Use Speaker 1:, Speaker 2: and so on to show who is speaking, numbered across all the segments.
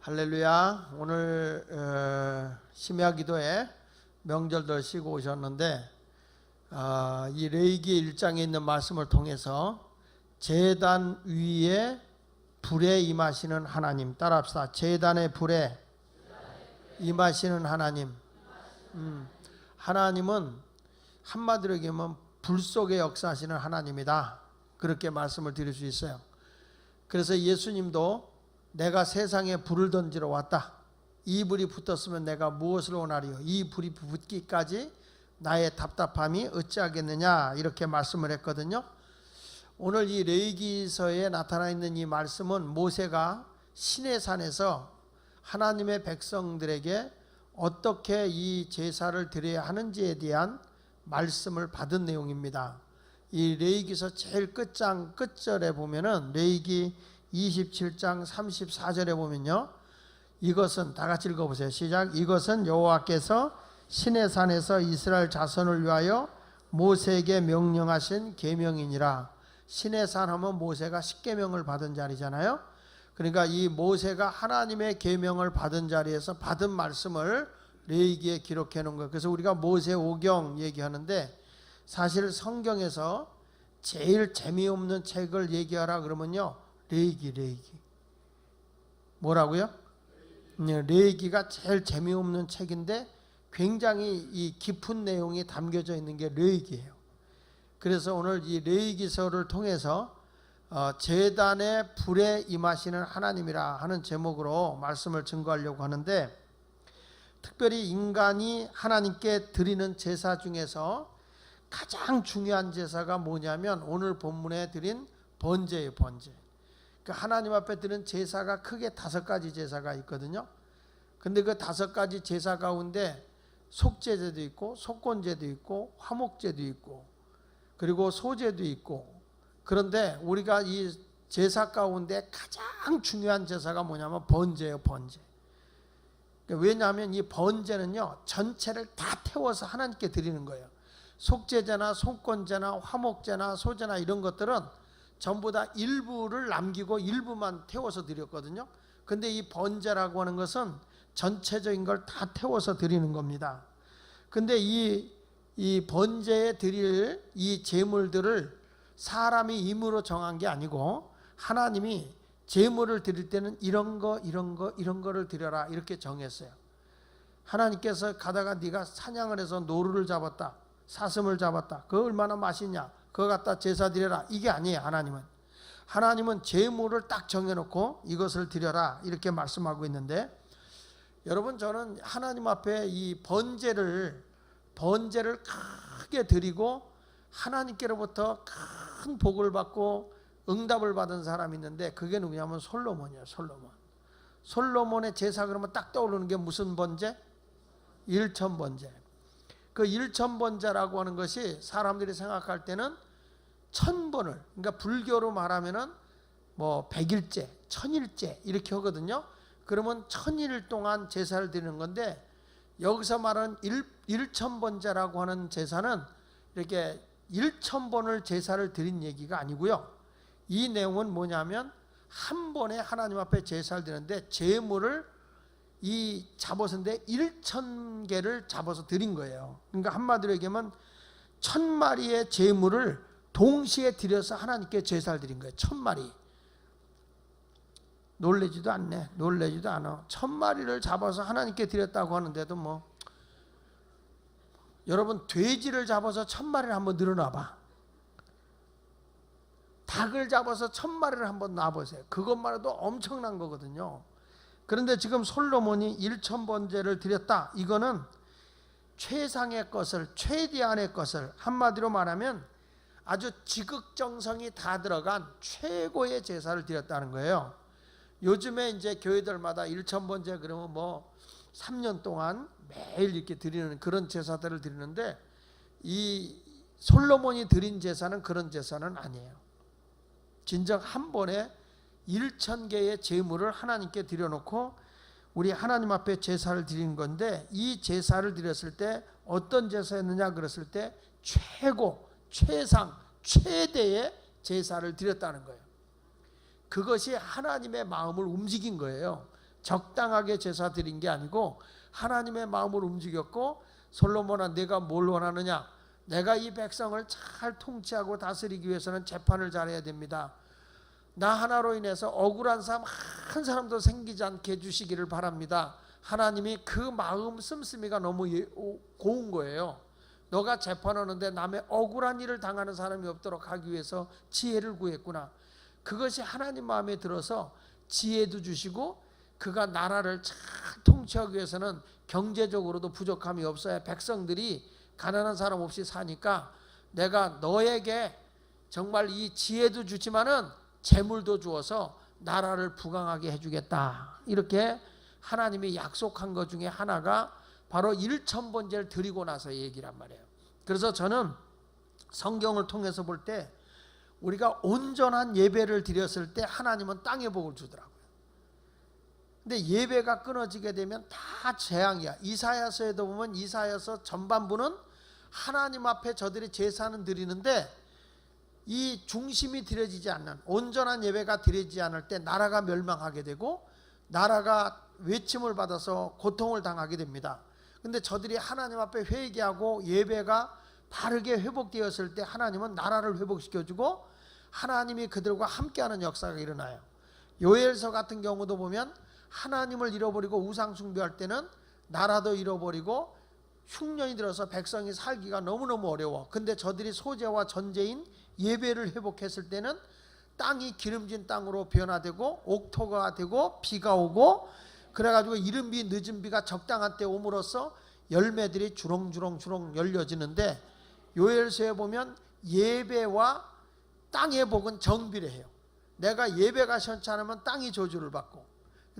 Speaker 1: 할렐루야. 오늘 심야 기도에 명절들 쉬고 오셨는데 이 레위기 1장에 있는 말씀을 통해서 제단 위에 불에 임하시는 하나님, 따라합시다. 제단의 불에 임하시는 하나님. 하나님은 한마디로 얘기하면 불 속에 역사하시는 하나님이다, 그렇게 말씀을 드릴 수 있어요. 그래서 예수님도 내가 세상에 불을 던지러 왔다, 이 불이 붙었으면 내가 무엇을 원하리요, 이 불이 붙기까지 나의 답답함이 어찌하겠느냐, 이렇게 말씀을 했거든요. 오늘 이 레위기서에 나타나 있는 이 말씀은 모세가 시내산에서 하나님의 백성들에게 어떻게 이 제사를 드려야 하는지에 대한 말씀을 받은 내용입니다. 이 레위기서 제일 끝절에 보면은 레위기 27장 34절에 보면요, 이것은, 다 같이 읽어보세요. 시작. 이것은 여호와께서 시내산에서 이스라엘 자손을 위하여 모세에게 명령하신 계명이니라. 시내산 하면 모세가 십계명을 받은 자리잖아요. 그러니까 이 모세가 하나님의 계명을 받은 자리에서 받은 말씀을 레위기에 기록해 놓은 거예요. 그래서 우리가 모세오경 얘기하는데, 사실 성경에서 제일 재미없는 책을 얘기하라 그러면요, 레위기. 뭐라고요? 레위기가 제일 재미없는 책인데 굉장히 이 깊은 내용이 담겨져 있는 게 레위기예요. 그래서 오늘 이 레위기서를 통해서 제단의 불에 임하시는 하나님이라 하는 제목으로 말씀을 증거하려고 하는데, 특별히 인간이 하나님께 드리는 제사 중에서 가장 중요한 제사가 뭐냐면 오늘 본문에 드린 번제예요. 번제. 그러니까 하나님 앞에 드리는 제사가 크게 5가지 제사가 있거든요. 근데 그 5가지 제사 가운데 속죄제도 있고 속건제도 있고 화목제도 있고 그리고 소제도 있고, 그런데 우리가 이 제사 가운데 가장 중요한 제사가 뭐냐면 번제예요. 번제. 왜냐하면 이 번제는요, 전체를 다 태워서 하나님께 드리는 거예요. 속죄제나 속건제나 화목제나 소제나 이런 것들은 전부 다 일부를 남기고 일부만 태워서 드렸거든요. 근데 이 번제라고 하는 것은 전체적인 걸 다 태워서 드리는 겁니다. 근데 이 번제에 드릴 이 제물들을 사람이 임의로 정한 게 아니고 하나님이 제물을 드릴 때는 이런 거를 드려라, 이렇게 정했어요. 하나님께서 가다가 네가 사냥을 해서 노루를 잡았다, 사슴을 잡았다, 그거 얼마나 맛있냐, 그거 갖다 제사 드려라, 이게 아니에요. 하나님은 제물을 딱 정해놓고 이것을 드려라, 이렇게 말씀하고 있는데, 여러분, 저는 하나님 앞에 이 번제를 크게 드리고 하나님께로부터 큰 복을 받고 응답을 받은 사람이 있는데, 그게 누구냐면 솔로몬이에요. 솔로몬의 제사 그러면 딱 떠오르는 게 무슨 번제? 일천번제. 그 일천번제라고 하는 것이 사람들이 생각할 때는 1000번을, 그러니까 불교로 말하면은 뭐 100일째, 1000일째 이렇게 하거든요. 그러면 1000일 동안 제사를 드리는 건데, 여기서 말하는 일천번제라고 하는 제사는 이렇게 1000번을 제사를 드린 얘기가 아니고요. 이 내용은 뭐냐면 한 번에 하나님 앞에 제사를 드리는데 제물을 잡아서인데 1000개를 잡아서 드린 거예요. 그러니까 한마디로 얘기하면 1000마리의 제물을 동시에 드려서 하나님께 제사를 드린 거예요. 1000마리. 놀래지도 않아. 1000마리를 잡아서 하나님께 드렸다고 하는데도 뭐, 여러분, 돼지를 잡아서 1000마리를 한번 늘어놔봐. 닭을 잡아서 1000마리를 한번 놔보세요. 그것만 해도 엄청난 거거든요. 그런데 지금 솔로몬이 1000번제를 드렸다, 이거는 최상의 것을, 최대한의 것을, 한마디로 말하면 아주 지극정성이 다 들어간 최고의 제사를 드렸다는 거예요. 요즘에 이제 교회들마다 1000번제 그러면 뭐 3년 동안 매일 이렇게 드리는 그런 제사들을 드리는데, 이 솔로몬이 드린 제사는 그런 제사는 아니에요. 진정 한 번에 1000개의 제물을 하나님께 드려놓고 우리 하나님 앞에 제사를 드리는 건데, 이 제사를 드렸을 때 어떤 제사였느냐 그랬을 때 최고, 최상, 최대의 제사를 드렸다는 거예요. 그것이 하나님의 마음을 움직인 거예요. 적당하게 제사 드린 게 아니고 하나님의 마음을 움직였고, 솔로몬아 내가 뭘 원하느냐, 내가 이 백성을 잘 통치하고 다스리기 위해서는 재판을 잘해야 됩니다. 나 하나로 인해서 억울한 사람 한 사람도 생기지 않게 해주시기를 바랍니다. 하나님이 그 마음 씀씀이가 너무 고운 거예요. 너가 재판하는데 남의 억울한 일을 당하는 사람이 없도록 하기 위해서 지혜를 구했구나. 그것이 하나님 마음에 들어서 지혜도 주시고, 그가 나라를 잘 통치하기 위해서는 경제적으로도 부족함이 없어야 백성들이 가난한 사람 없이 사니까, 내가 너에게 정말 이 지혜도 주지만은 재물도 주어서 나라를 부강하게 해주겠다. 이렇게 하나님이 약속한 것 중에 하나가 바로 일천번제를 드리고 나서 얘기란 말이에요. 그래서 저는 성경을 통해서 볼 때 우리가 온전한 예배를 드렸을 때 하나님은 땅의 복을 주더라고요. 근데 예배가 끊어지게 되면 다 재앙이야. 이사야서에도 보면 이사야서 전반부는 하나님 앞에 저들이 제사는 드리는데 이 중심이 드려지지 않는 온전한 예배가 드려지지 않을 때 나라가 멸망하게 되고 나라가 외침을 받아서 고통을 당하게 됩니다. 근데 저들이 하나님 앞에 회개하고 예배가 바르게 회복되었을 때 하나님은 나라를 회복시켜주고 하나님이 그들과 함께하는 역사가 일어나요. 요엘서 같은 경우도 보면 하나님을 잃어버리고 우상 숭배할 때는 나라도 잃어버리고 흉년이 들어서 백성이 살기가 너무너무 어려워. 근데 저들이 소재와 전제인 예배를 회복했을 때는 땅이 기름진 땅으로 변화되고 옥토가 되고 비가 오고, 그래가지고 이른 비 늦은 비가 적당한 때 옴으로써 열매들이 주렁주렁 열려지는데, 요엘서에 보면 예배와 땅의 복은 정비례해요. 내가 예배가 시원치 않으면 땅이 저주를 받고,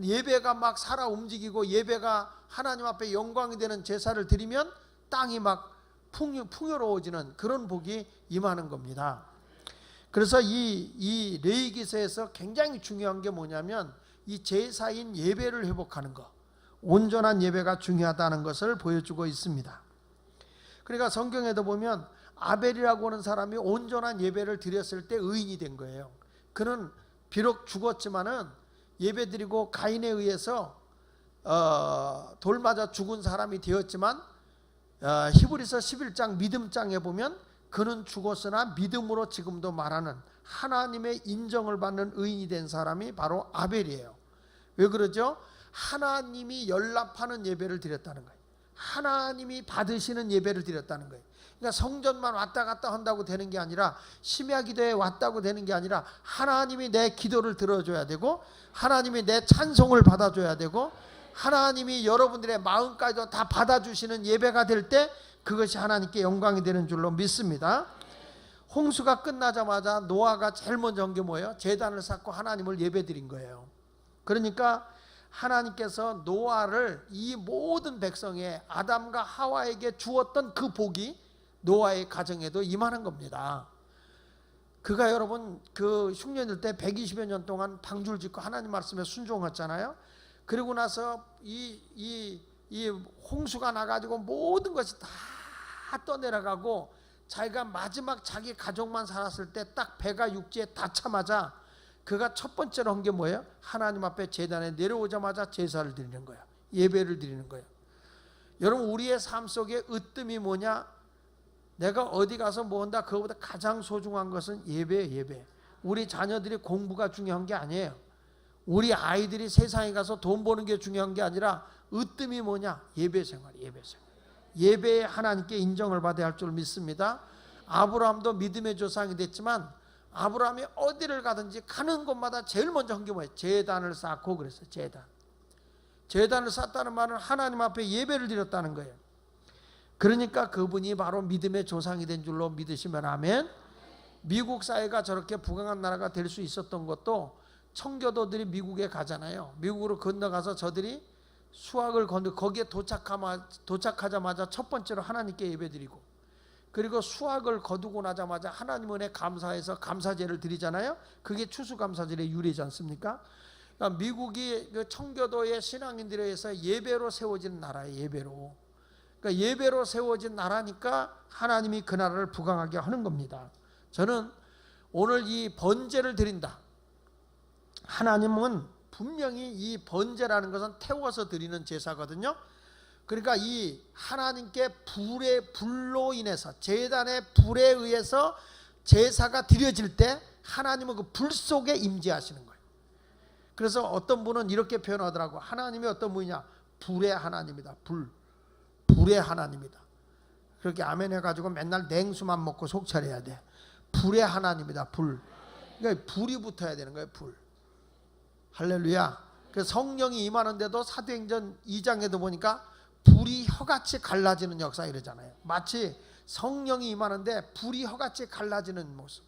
Speaker 1: 예배가 막 살아 움직이고 예배가 하나님 앞에 영광이 되는 제사를 드리면 땅이 막 풍요로워지는 그런 복이 임하는 겁니다. 그래서 이 레위기서에서 굉장히 중요한 게 뭐냐면 이 제사인 예배를 회복하는 것, 온전한 예배가 중요하다는 것을 보여주고 있습니다. 그러니까 성경에도 보면 아벨이라고 하는 사람이 온전한 예배를 드렸을 때 의인이 된 거예요. 그는 비록 죽었지만은 예배드리고 가인에 의해서 돌 맞아 죽은 사람이 되었지만 히브리서 11장 믿음장에 보면 그는 죽었으나 믿음으로 지금도 말하는 하나님의 인정을 받는 의인이 된 사람이 바로 아벨이에요. 왜 그러죠? 하나님이 연락하는 예배를 드렸다는 거예요. 하나님이 받으시는 예배를 드렸다는 거예요. 그러니까 성전만 왔다 갔다 한다고 되는 게 아니라, 심야 기도에 왔다고 되는 게 아니라 하나님이 내 기도를 들어줘야 되고 하나님이 내 찬송을 받아줘야 되고 하나님이 여러분들의 마음까지도 다 받아주시는 예배가 될 때 그것이 하나님께 영광이 되는 줄로 믿습니다. 홍수가 끝나자마자 노아가 제일 먼저 한 게 뭐예요? 제단을 쌓고 하나님을 예배드린 거예요. 그러니까 하나님께서 노아를 이 모든 백성의 아담과 하와에게 주었던 그 복이 노아의 가정에도 임하는 겁니다. 그가 여러분 그 흉년일 때 120여 년 동안 방주를 짓고 하나님 말씀에 순종했잖아요. 그리고 나서 이 홍수가 나가지고 모든 것이 다 떠내려가고 자기가 마지막 자기 가족만 살았을 때 딱 배가 육지에 닿자마자 그가 첫 번째로 한 게 뭐예요? 하나님 앞에 제단에 내려오자마자 제사를 드리는 거예요. 예배를 드리는 거예요. 여러분 우리의 삶 속에 으뜸이 뭐냐? 내가 어디 가서 뭐 한다, 그거보다 가장 소중한 것은 예배예요. 예배. 우리 자녀들이 공부가 중요한 게 아니에요. 우리 아이들이 세상에 가서 돈 버는 게 중요한 게 아니라 으뜸이 뭐냐? 예배 생활, 예배 생활. 예배에 하나님께 인정을 받아야 할 줄 믿습니다. 아브라함도 믿음의 조상이 됐지만 아브라함이 어디를 가든지 가는 곳마다 제일 먼저 한 게 뭐예요? 제단을 쌓고 그랬어요. 제단을 쌓다는 말은 하나님 앞에 예배를 드렸다는 거예요. 그러니까 그분이 바로 믿음의 조상이 된 줄로 믿으시면 아멘. 미국 사회가 저렇게 부강한 나라가 될 수 있었던 것도 청교도들이 미국에 가잖아요. 미국으로 건너가서 저들이 수학을 거기에 도착하자마자 첫 번째로 하나님께 예배드리고, 그리고 수학을 거두고 나자마자 하나님 은혜 감사해서 감사제를 드리잖아요. 그게 추수감사절의 유래지 않습니까? 그러니까 미국이 그 청교도의 신앙인들에 의해서 예배로 세워진 나라예요. 예배로. 그러니까 예배로 세워진 나라니까 하나님이 그 나라를 부강하게 하는 겁니다. 저는 오늘 이 번제를 드린다. 하나님은 분명히 이 번제라는 것은 태워서 드리는 제사거든요. 그러니까 이 하나님께 불로 인해서, 제단의 불에 의해서 제사가 드려질 때 하나님은 그 불 속에 임재하시는 거예요. 그래서 어떤 분은 이렇게 표현하더라고. 하나님이 어떤 분이냐? 불의 하나님이다. 불의 하나님이다. 그렇게 아멘 해가지고 맨날 냉수만 먹고 속 차려야 돼. 불의 하나님이다. 불. 그러니까 불이 붙어야 되는 거예요. 불. 할렐루야. 그 성령이 임하는데도 사도행전 2장에도 보니까 불이 혀같이 갈라지는 역사 이러잖아요. 마치 성령이 임하는데 불이 혀같이 갈라지는 모습.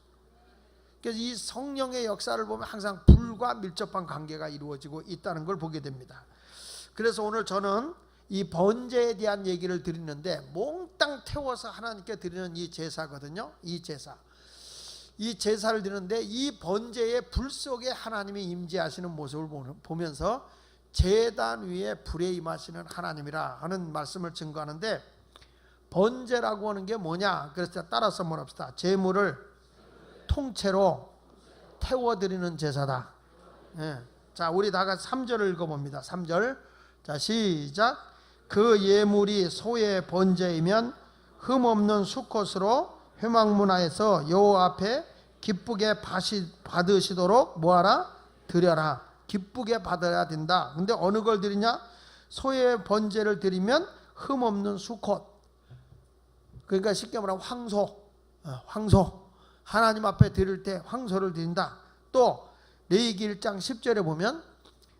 Speaker 1: 그래서 이 성령의 역사를 보면 항상 불과 밀접한 관계가 이루어지고 있다는 걸 보게 됩니다. 그래서 오늘 저는 이 번제에 대한 얘기를 드리는데, 몽땅 태워서 하나님께 드리는 이 제사거든요. 이 제사를 드리는데 이 번제의 불 속에 하나님이 임재하시는 모습을 보면서 제단 위에 불에 임하시는 하나님이라 하는 말씀을 증거하는데, 번제라고 하는 게 뭐냐? 그래서 따라서 한번 합시다. 제물을 통째로 태워드리는 제사다. 예. 자, 우리 다 같이 3절을 읽어봅니다. 3절. 자, 시작. 그 예물이 소의 번제이면 흠없는 수컷으로 회막문화에서 여호와 앞에 기쁘게 받으시도록 뭐하라? 드려라. 기쁘게 받아야 된다. 근데 어느 걸 드리냐? 소의 번제를 드리면 흠없는 수컷. 그러니까 쉽게 말하면 황소. 하나님 앞에 드릴 때 황소를 드린다. 또 레위기 1장 10절에 보면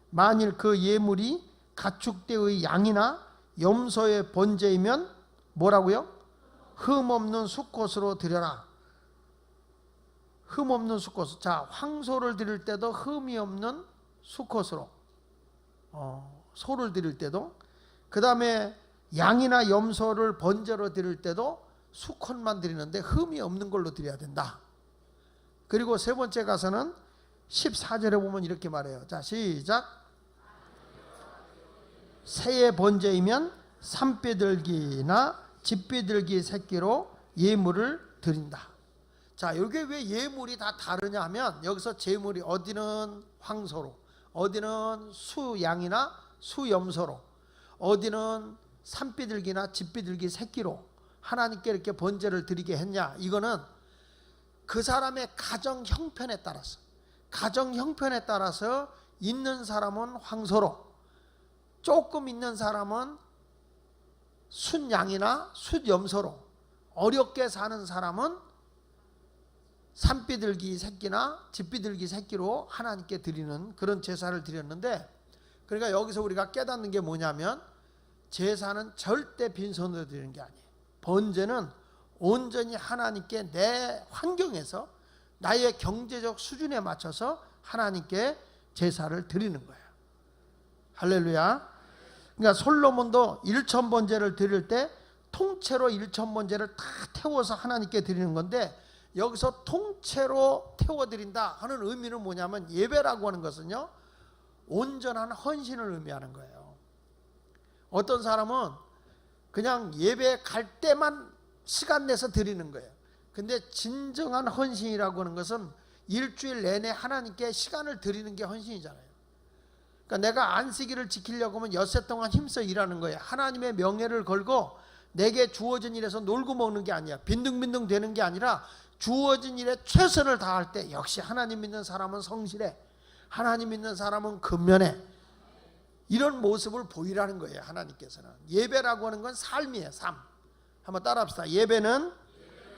Speaker 1: 만일 그 예물이 가축대의 양이나 염소의 번제이면 뭐라고요? 흠없는 수컷으로 드려라. 흠없는 수컷. 자, 황소를 드릴 때도 흠이 없는 수컷으로, 소를 드릴 때도, 그 다음에 양이나 염소를 번제로 드릴 때도 수컷만 드리는데 흠이 없는 걸로 드려야 된다. 그리고 세 번째 가서는 14절에 보면 이렇게 말해요. 자, 시작. 새의 번제이면 산비둘기나 집비둘기 새끼로 예물을 드린다. 자, 이게 왜 예물이 다 다르냐 하면, 여기서 제물이 어디는 황소로, 어디는 수양이나 수염소로, 어디는 산비둘기나 집비둘기 새끼로 하나님께 이렇게 번제를 드리게 했냐? 이거는 그 사람의 가정 형편에 따라서 있는 사람은 황소로, 조금 있는 사람은 순양이나 순염소로, 어렵게 사는 사람은 산비둘기 새끼나 집비둘기 새끼로 하나님께 드리는 그런 제사를 드렸는데, 그러니까 여기서 우리가 깨닫는 게 뭐냐면, 제사는 절대 빈손으로 드리는 게 아니에요. 번제는 온전히 하나님께 내 환경에서 나의 경제적 수준에 맞춰서 하나님께 제사를 드리는 거예요. 할렐루야. 그러니까 솔로몬도 일천 번제를 드릴 때 통째로 일천 번제를 다 태워서 하나님께 드리는 건데, 여기서 통째로 태워드린다 하는 의미는 뭐냐면, 예배라고 하는 것은요, 온전한 헌신을 의미하는 거예요. 어떤 사람은 그냥 예배 갈 때만 시간 내서 드리는 거예요. 근데 진정한 헌신이라고 하는 것은 일주일 내내 하나님께 시간을 드리는 게 헌신이잖아요. 그러니까 내가 안식일을 지키려고 하면 엿새 동안 힘써 일하는 거예요. 하나님의 명예를 걸고 내게 주어진 일에서 놀고 먹는 게 아니야. 빈둥빈둥 되는 게 아니라 주어진 일에 최선을 다할 때, 역시 하나님 믿는 사람은 성실해, 하나님 믿는 사람은 근면해, 이런 모습을 보이라는 거예요. 하나님께서는 예배라고 하는 건 삶이에요. 삶. 한번 따라합시다. 예배는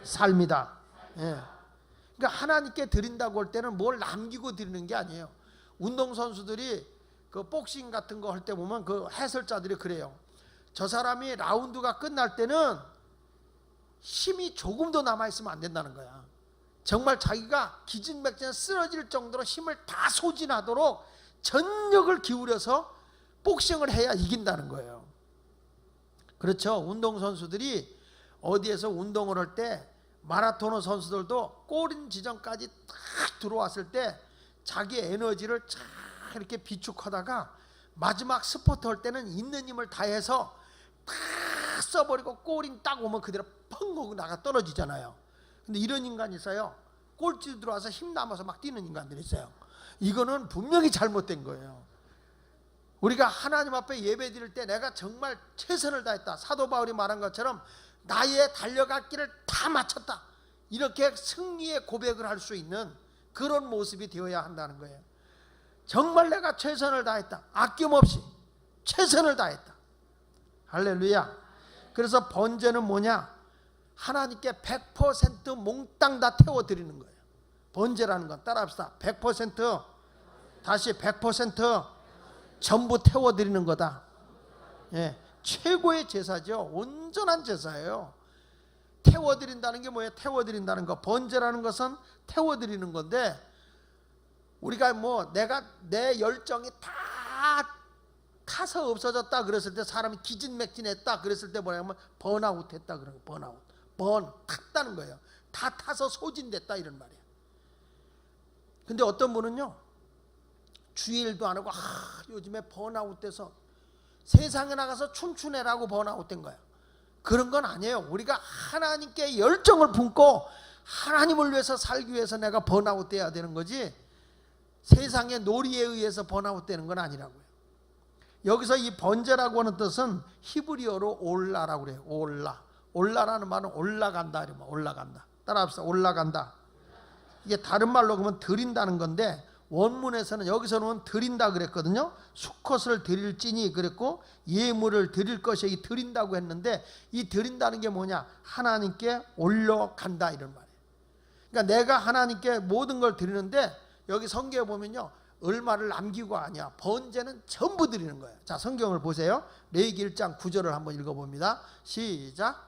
Speaker 1: 삶이다. 예. 그러니까 하나님께 드린다고 할 때는 뭘 남기고 드리는 게 아니에요. 운동선수들이 그 복싱 같은 거 할 때 보면 그 해설자들이 그래요. 저 사람이 라운드가 끝날 때는 힘이 조금도 남아있으면 안 된다는 거야. 정말 자기가 기진맥진에 쓰러질 정도로 힘을 다 소진하도록 전력을 기울여서 복싱을 해야 이긴다는 거예요. 그렇죠. 운동선수들이 어디에서 운동을 할 때, 마라토너 선수들도 골인 지점까지 딱 들어왔을 때 자기 에너지를 쫙 이렇게 비축하다가 마지막 스포트 할 때는 있는 힘을 다해서 딱 써버리고 골인 딱 오면 그대로 펑 하고 나가 떨어지잖아요. 근데 이런 인간이 있어요. 꼴찌 들어와서 힘 남아서 막 뛰는 인간들이 있어요. 이거는 분명히 잘못된 거예요. 우리가 하나님 앞에 예배 드릴 때 내가 정말 최선을 다했다, 사도 바울이 말한 것처럼 나의 달려갈 길을 다 마쳤다, 이렇게 승리의 고백을 할 수 있는 그런 모습이 되어야 한다는 거예요. 정말 내가 최선을 다했다, 아낌없이 최선을 다했다. 할렐루야. 그래서 번제는 뭐냐? 하나님께 100% 몽땅 다 태워드리는 거예요. 번제라는 건 따라합시다. 100%, 다시 100% 전부 태워드리는 거다. 예, 최고의 제사죠. 온전한 제사예요. 태워드린다는 게 뭐예요? 태워드린다는 거. 번제라는 것은 태워드리는 건데, 우리가 뭐 내가 내 열정이 다 타서 없어졌다 그랬을 때, 사람이 기진맥진했다 그랬을 때 뭐냐면 번아웃 했다 그러는 거예요. 번아웃, 탔다는 거예요. 다 타서 소진됐다 이런 말이에요. 근데 어떤 분은요, 주일도 안 하고 요즘에 번아웃 돼서 세상에 나가서 춤추네라고 번아웃 된 거예요. 그런 건 아니에요. 우리가 하나님께 열정을 품고 하나님을 위해서 살기 위해서 내가 번아웃 돼야 되는 거지, 세상의 놀이에 의해서 번아웃 되는 건 아니라고요. 여기서 이 번제라고 하는 뜻은 히브리어로 올라라고 그래요. 올라라는 말은 올라간다 이러면 올라간다. 따라합시다. 올라간다. 이게 다른 말로 그러면 드린다는 건데, 원문에서는 여기서는 드린다 그랬거든요. 수컷을 드릴지니 그랬고, 예물을 드릴 것이 이 드린다고 했는데, 이 드린다는 게 뭐냐? 하나님께 올려간다 이런 말이에요. 그러니까 내가 하나님께 모든 걸 드리는데, 여기 성경에 보면요, 얼마를 남기고 아니야. 번제는 전부 드리는 거예요. 자, 성경을 보세요. 레위기 1장 9절을 한번 읽어봅니다. 시작.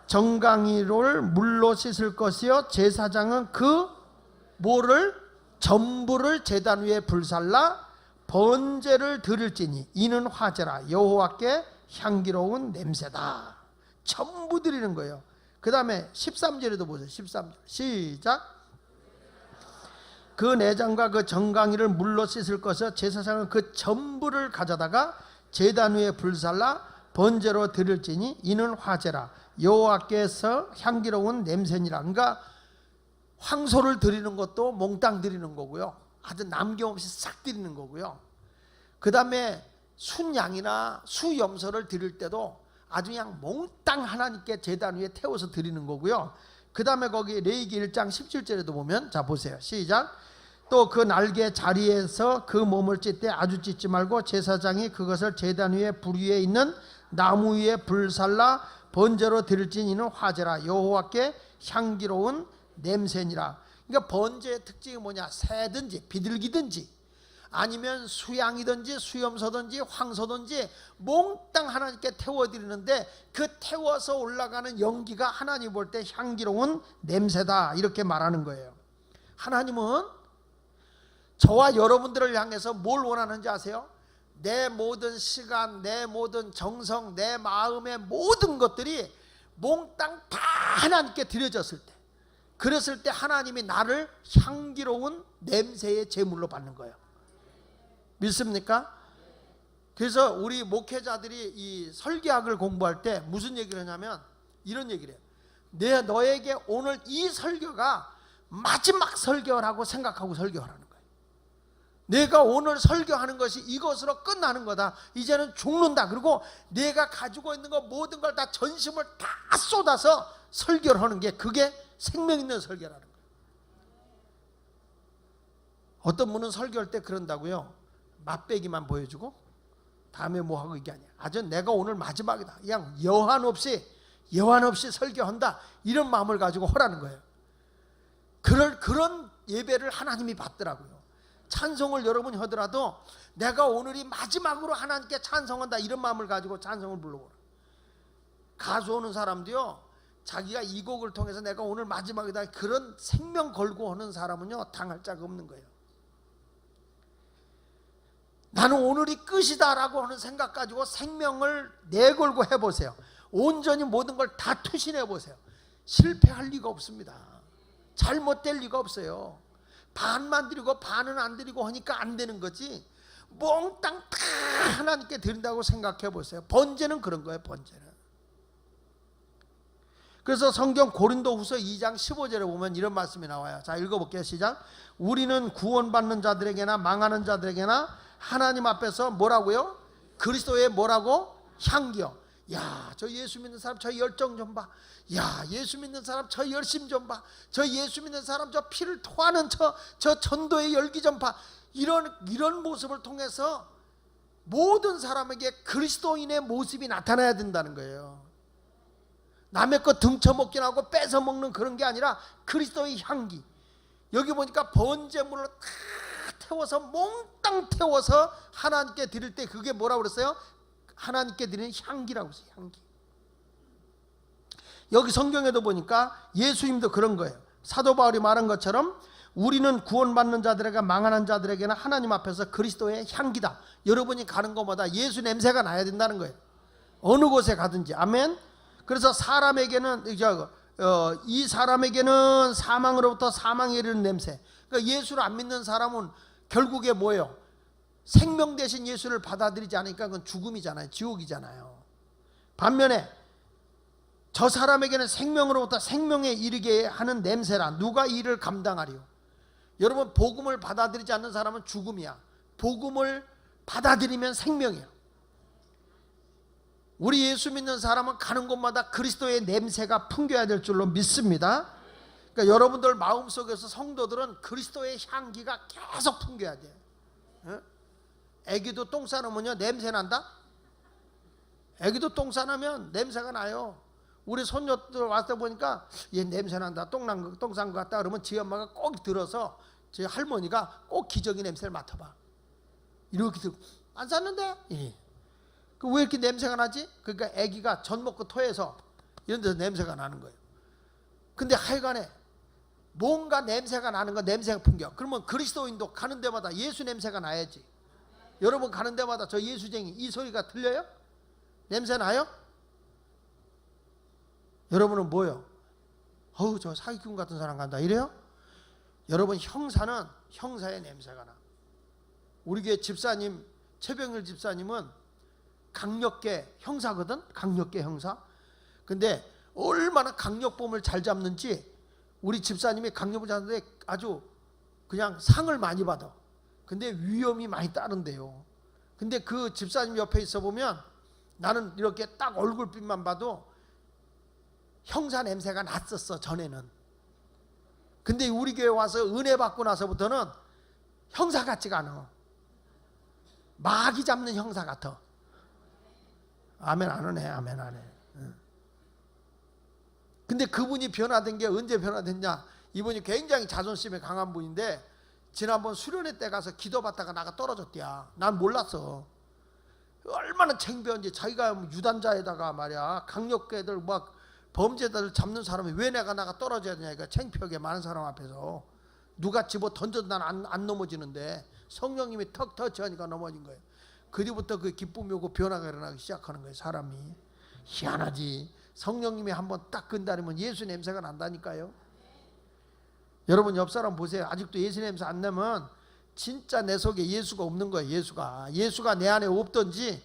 Speaker 1: 정강이를 물로 씻을 것이요, 제사장은 그 뭐를? 전부를 제단 위에 불살라 번제를 드릴지니 이는 화제라, 여호와께 향기로운 냄새다. 전부 드리는 거예요. 그 다음에 13절에도 보세요. 13절 시작. 그 내장과 그 정강이를 물로 씻을 것이요, 제사장은 그 전부를 가져다가 제단 위에 불살라 번제로 드릴지니 이는 화제라, 여호와께서 향기로운 냄새니라. 그러니까 황소를 드리는 것도 몽땅 드리는 거고요, 아주 남김없이 싹 드리는 거고요. 그 다음에 순양이나 수염소를 드릴 때도 아주 그냥 몽땅 하나님께 제단 위에 태워서 드리는 거고요. 그 다음에 거기 레위기 1장 17절에도 보면, 자 보세요. 시작. 또 그 날개 자리에서 그 몸을 찢되 아주 찢지 말고 제사장이 그것을 제단 위에 불 위에 있는 나무 위에 불살라 번제로 드릴지니 이는 화제라, 여호와께 향기로운 냄새니라. 그러니까 번제의 특징이 뭐냐? 새든지 비둘기든지 아니면 수양이든지 수염소든지 황소든지 몽땅 하나님께 태워드리는데, 그 태워서 올라가는 연기가 하나님 볼 때 향기로운 냄새다 이렇게 말하는 거예요. 하나님은 저와 여러분들을 향해서 뭘 원하는지 아세요? 내 모든 시간, 내 모든 정성, 내 마음의 모든 것들이 몽땅 다 하나님께 드려졌을 때, 그랬을 때 하나님이 나를 향기로운 냄새의 제물로 받는 거예요. 믿습니까? 그래서 우리 목회자들이 이 설교학을 공부할 때 무슨 얘기를 하냐면 이런 얘기를 해요. 내가 너에게 오늘 이 설교가 마지막 설교라고 생각하고 설교하라는 거예요. 내가 오늘 설교하는 것이 이것으로 끝나는 거다. 이제는 죽는다. 그리고 내가 가지고 있는 거 모든 걸 다 전심을 다 쏟아서 설교를 하는 게, 그게 생명 있는 설교라는 거예요. 어떤 분은 설교할 때 그런다고요. 맛배기만 보여주고 다음에 뭐 하고, 이게 아니야. 아주 내가 오늘 마지막이다. 그냥 여한 없이 설교한다. 이런 마음을 가지고 하라는 거예요. 그런 예배를 하나님이 받더라고요. 찬송을 여러분이 하더라도 내가 오늘이 마지막으로 하나님께 찬송한다, 이런 마음을 가지고 찬송을 불러보라. 가수 오는 사람도요, 자기가 이 곡을 통해서 내가 오늘 마지막이다, 그런 생명 걸고 하는 사람은요 당할 자가 없는 거예요. 나는 오늘이 끝이다 라고 하는 생각 가지고 생명을 내걸고 해보세요. 온전히 모든 걸 다 투신해 보세요. 실패할 리가 없습니다. 잘못될 리가 없어요. 반만 드리고 반은 안 드리고 하니까 안 되는 거지, 몽땅 다 하나님께 드린다고 생각해 보세요. 번제는 그런 거예요. 번제는. 그래서 성경 고린도후서 2장 15절에 보면 이런 말씀이 나와요. 자, 읽어볼게요. 시작. 우리는 구원받는 자들에게나 망하는 자들에게나 하나님 앞에서 뭐라고요? 그리스도의 뭐라고? 향기요. 야, 저 예수 믿는 사람 저 열정 좀 봐. 야, 예수 믿는 사람 저 열심 좀 봐. 저 예수 믿는 사람 저 피를 토하는 저 전도의 열기 좀 봐. 이런 모습을 통해서 모든 사람에게 그리스도인의 모습이 나타나야 된다는 거예요. 남의 것 등쳐먹긴 하고 뺏어 먹는 그런 게 아니라 그리스도의 향기. 여기 보니까 번제물을 다 태워서 몽땅 태워서 하나님께 드릴 때 그게 뭐라고 그랬어요? 하나님께 드리는 향기라고 했어요. 향기. 여기 성경에도 보니까 예수님도 그런 거예요. 사도 바울이 말한 것처럼 우리는 구원받는 자들에게 망하는 자들에게는 하나님 앞에서 그리스도의 향기다. 여러분이 가는 곳마다 예수 냄새가 나야 된다는 거예요. 어느 곳에 가든지. 아멘. 그래서 사람에게는 이 사람에게는 사망으로부터 사망에 이르는 냄새. 그러니까 예수를 안 믿는 사람은 결국에 뭐예요? 생명 대신 예수를 받아들이지 않으니까 그건 죽음이잖아요. 지옥이잖아요. 반면에 저 사람에게는 생명으로부터 생명에 이르게 하는 냄새라. 누가 이를 감당하리요? 여러분, 복음을 받아들이지 않는 사람은 죽음이야. 복음을 받아들이면 생명이야. 우리 예수 믿는 사람은 가는 곳마다 그리스도의 냄새가 풍겨야 될 줄로 믿습니다. 그러니까 여러분들 마음속에서 성도들은 그리스도의 향기가 계속 풍겨야 돼. 애기도 똥 싸놓으면요 냄새 난다? 애기도 똥 싸놓으면 냄새가 나요. 우리 손녀들 왔다 보니까 얘 냄새 난다, 똥 싼 것 같다 그러면 지 엄마가 꼭 들어서 제 할머니가 꼭 기저귀 냄새를 맡아봐. 이렇게 들고 안 쌌는데? 예. 왜 이렇게 냄새가 나지? 그러니까 애기가 젖 먹고 토해서 이런 데서 냄새가 나는 거예요. 근데 하여간에 뭔가 냄새가 나는 거, 냄새가 풍겨. 그러면 그리스도인도 가는 데마다 예수 냄새가 나야지. 여러분 가는 데마다 저 예수쟁이 이 소리가 들려요? 냄새 나요? 여러분은 뭐요? 어우, 저 사기꾼 같은 사람 간다 이래요? 여러분, 형사는 형사의 냄새가 나. 우리 교회 집사님 최병일 집사님은 강력계 형사거든. 강력계 형사. 근데 얼마나 강력범을 잘 잡는지 우리 집사님이 강력범을 잡는데 아주 그냥 상을 많이 받아. 근데 위험이 많이 따른대요. 근데 그 집사님 옆에 있어 보면 나는 이렇게 딱 얼굴빛만 봐도 형사 냄새가 났었어 전에는. 근데 우리 교회 와서 은혜 받고 나서부터는 형사 같지가 않아. 마귀 잡는 형사 같아. 아멘 안 하네. 아멘 안 해. 근데 그분이 변화된 게 언제 변화됐냐? 이분이 굉장히 자존심이 강한 분인데 지난번 수련회 때 가서 기도받다가 나가 떨어졌대야. 난 몰랐어. 얼마나 창피한지. 자기가 유단자에다가 말이야 강력계들 막 범죄자들 잡는 사람이 왜 나가 떨어져야 되냐. 그러니까 창피하게 많은 사람 앞에서 누가 집어 던져도 난 안 넘어지는데 성령님이 턱 터치하니까 넘어진 거예요. 그 뒤부터 그 기쁨이 오고 변화가 일어나기 시작하는 거예요. 사람이 희한하지. 성령님이 한번 딱 건드리면 예수 냄새가 난다니까요. 여러분 옆 사람 보세요. 아직도 예수 냄새 안 나면 진짜 내 속에 예수가 없는 거예요. 예수가 내 안에 없던지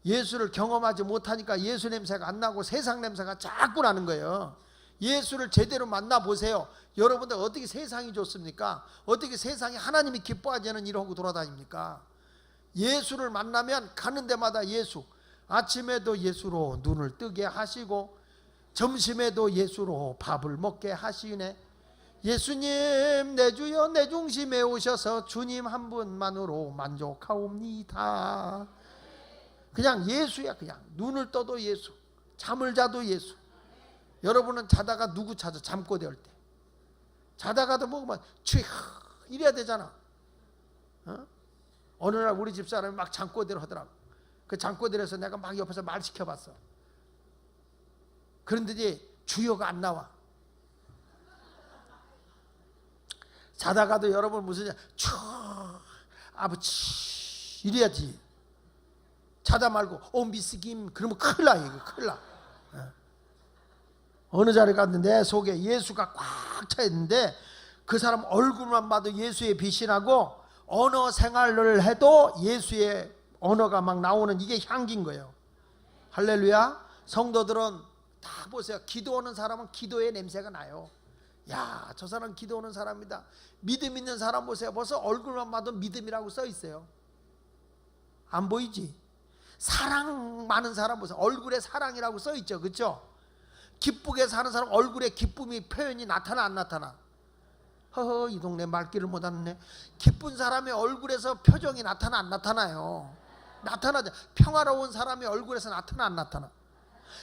Speaker 1: 예수를 경험하지 못하니까 예수 냄새가 안 나고 세상 냄새가 자꾸 나는 거예요. 예수를 제대로 만나보세요. 여러분들 어떻게 세상이 좋습니까? 어떻게 세상에 하나님이 기뻐하지 않은 일을 하고 돌아다닙니까? 예수를 만나면 가는 데마다 예수. 아침에도 예수로 눈을 뜨게 하시고 점심에도 예수로 밥을 먹게 하시네. 예수님 내 주여 내 중심에 오셔서 주님 한 분만으로 만족하옵니다. 그냥 예수야. 그냥 눈을 떠도 예수, 잠을 자도 예수. 여러분은 자다가 누구 찾아? 잠꼬대 할 때 자다가도 뭐 이래야 되잖아. 어느 날 우리 집사람이 막 잠꼬대를 하더라고. 그 잠꼬대를 해서 내가 막 옆에서 말 시켜봤어. 그런데 주여가 안 나와. 자다가도 여러분 무슨 아버지 이래야지. 자다 말고 미스김 그러면 큰일 나. 이거 큰일 나. 어느 자리에 갔는데 내 속에 예수가 꽉 차 있는데 그 사람 얼굴만 봐도 예수의 빛이 나고 언어 생활을 해도 예수의 언어가 막 나오는 이게 향기인 거예요. 할렐루야. 성도들은 다 보세요. 기도하는 사람은 기도의 냄새가 나요. 야, 저 사람 기도하는 사람이다. 믿음 있는 사람 보세요. 벌써 얼굴만 봐도 믿음이라고 써 있어요. 안 보이지? 사랑 많은 사람 보세요. 얼굴에 사랑이라고 써 있죠. 그렇죠? 기쁘게 사는 사람 얼굴에 기쁨이 표현이 나타나 안 나타나? 허허, 이 동네 말귀를 못 알았네. 기쁜 사람의 얼굴에서 표정이 나타나 안 나타나요? 나타나죠. 평화로운 사람의 얼굴에서 나타나 안 나타나?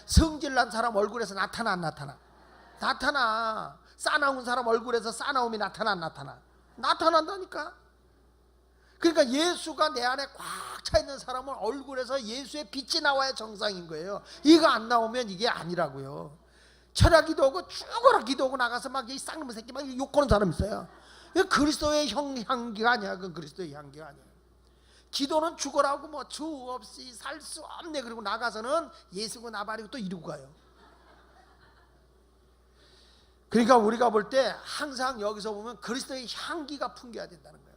Speaker 1: 성질난 사람 얼굴에서 나타나 안 나타나? 나타나. 싸나운 사람 얼굴에서 싸나움이 나타나 안 나타나? 나타난다니까. 그러니까 예수가 내 안에 꽉 차 있는 사람은 얼굴에서 예수의 빛이 나와야 정상인 거예요. 이거 안 나오면 이게 아니라고요. 철야 기도하고 죽어라 기도하고 나가서 막 이 쌍놈의 새끼 막 욕하는 사람 있어요. 이거 그리스도의 향기가 아니야. 그건 그리스도의 향기가 아니야. 기도는 죽어라고 뭐 주 없이 살 수 없네 그리고 나가서는 예수고 나발이고 또 이러고 가요. 그러니까 우리가 볼 때 항상 여기서 보면 그리스도의 향기가 풍겨야 된다는 거예요.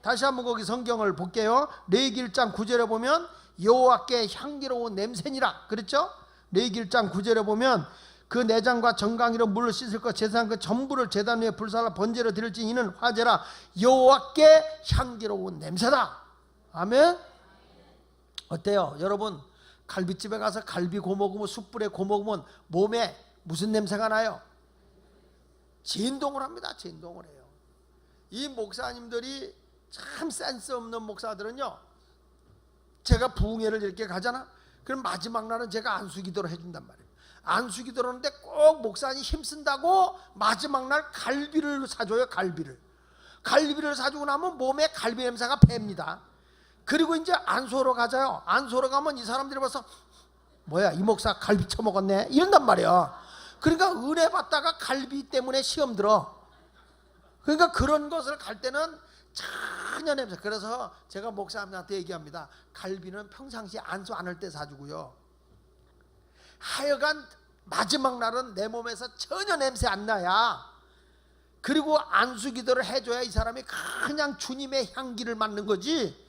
Speaker 1: 다시 한번 거기 성경을 볼게요. 레위기 1장 9절에 보면 여호와께 향기로운 냄새니라 그랬죠? 레위기 1장 9절에 보면 그 내장과 정강이로 물을 씻을 것 제사한 그 전부를 제단 위에 불살라 번제로 드릴지 이는 화제라 여호와께 향기로운 냄새다. 아멘. 어때요 여러분? 갈비집에 가서 갈비 구워 먹으면 숯불에 구워 먹으면 몸에 무슨 냄새가 나요? 진동을 합니다. 진동을 해요. 이 목사님들이 참 센스 없는 목사들은요, 제가 부흥회를 이렇게 가잖아. 그럼 마지막 날은 제가 안수기도를 해준단 말이에요. 안수기도를 하는데 꼭 목사님이 힘쓴다고 마지막 날 갈비를 사줘요. 갈비를 사주고 나면 몸에 갈비 냄새가 팹니다. 그리고 이제 안수하러 가자요. 안수하러 가면 이 사람들이 벌써 뭐야 이 목사 갈비 처먹었네 이런단 말이야. 그러니까 은혜 받다가 갈비 때문에 시험 들어. 그러니까 그런 것을 갈 때는 전혀 냄새. 그래서 제가 목사님한테 얘기합니다. 갈비는 평상시에 안수 안 할 때 사주고요. 하여간 마지막 날은 내 몸에서 전혀 냄새 안 나야. 그리고 안수 기도를 해줘야 이 사람이 그냥 주님의 향기를 맡는 거지.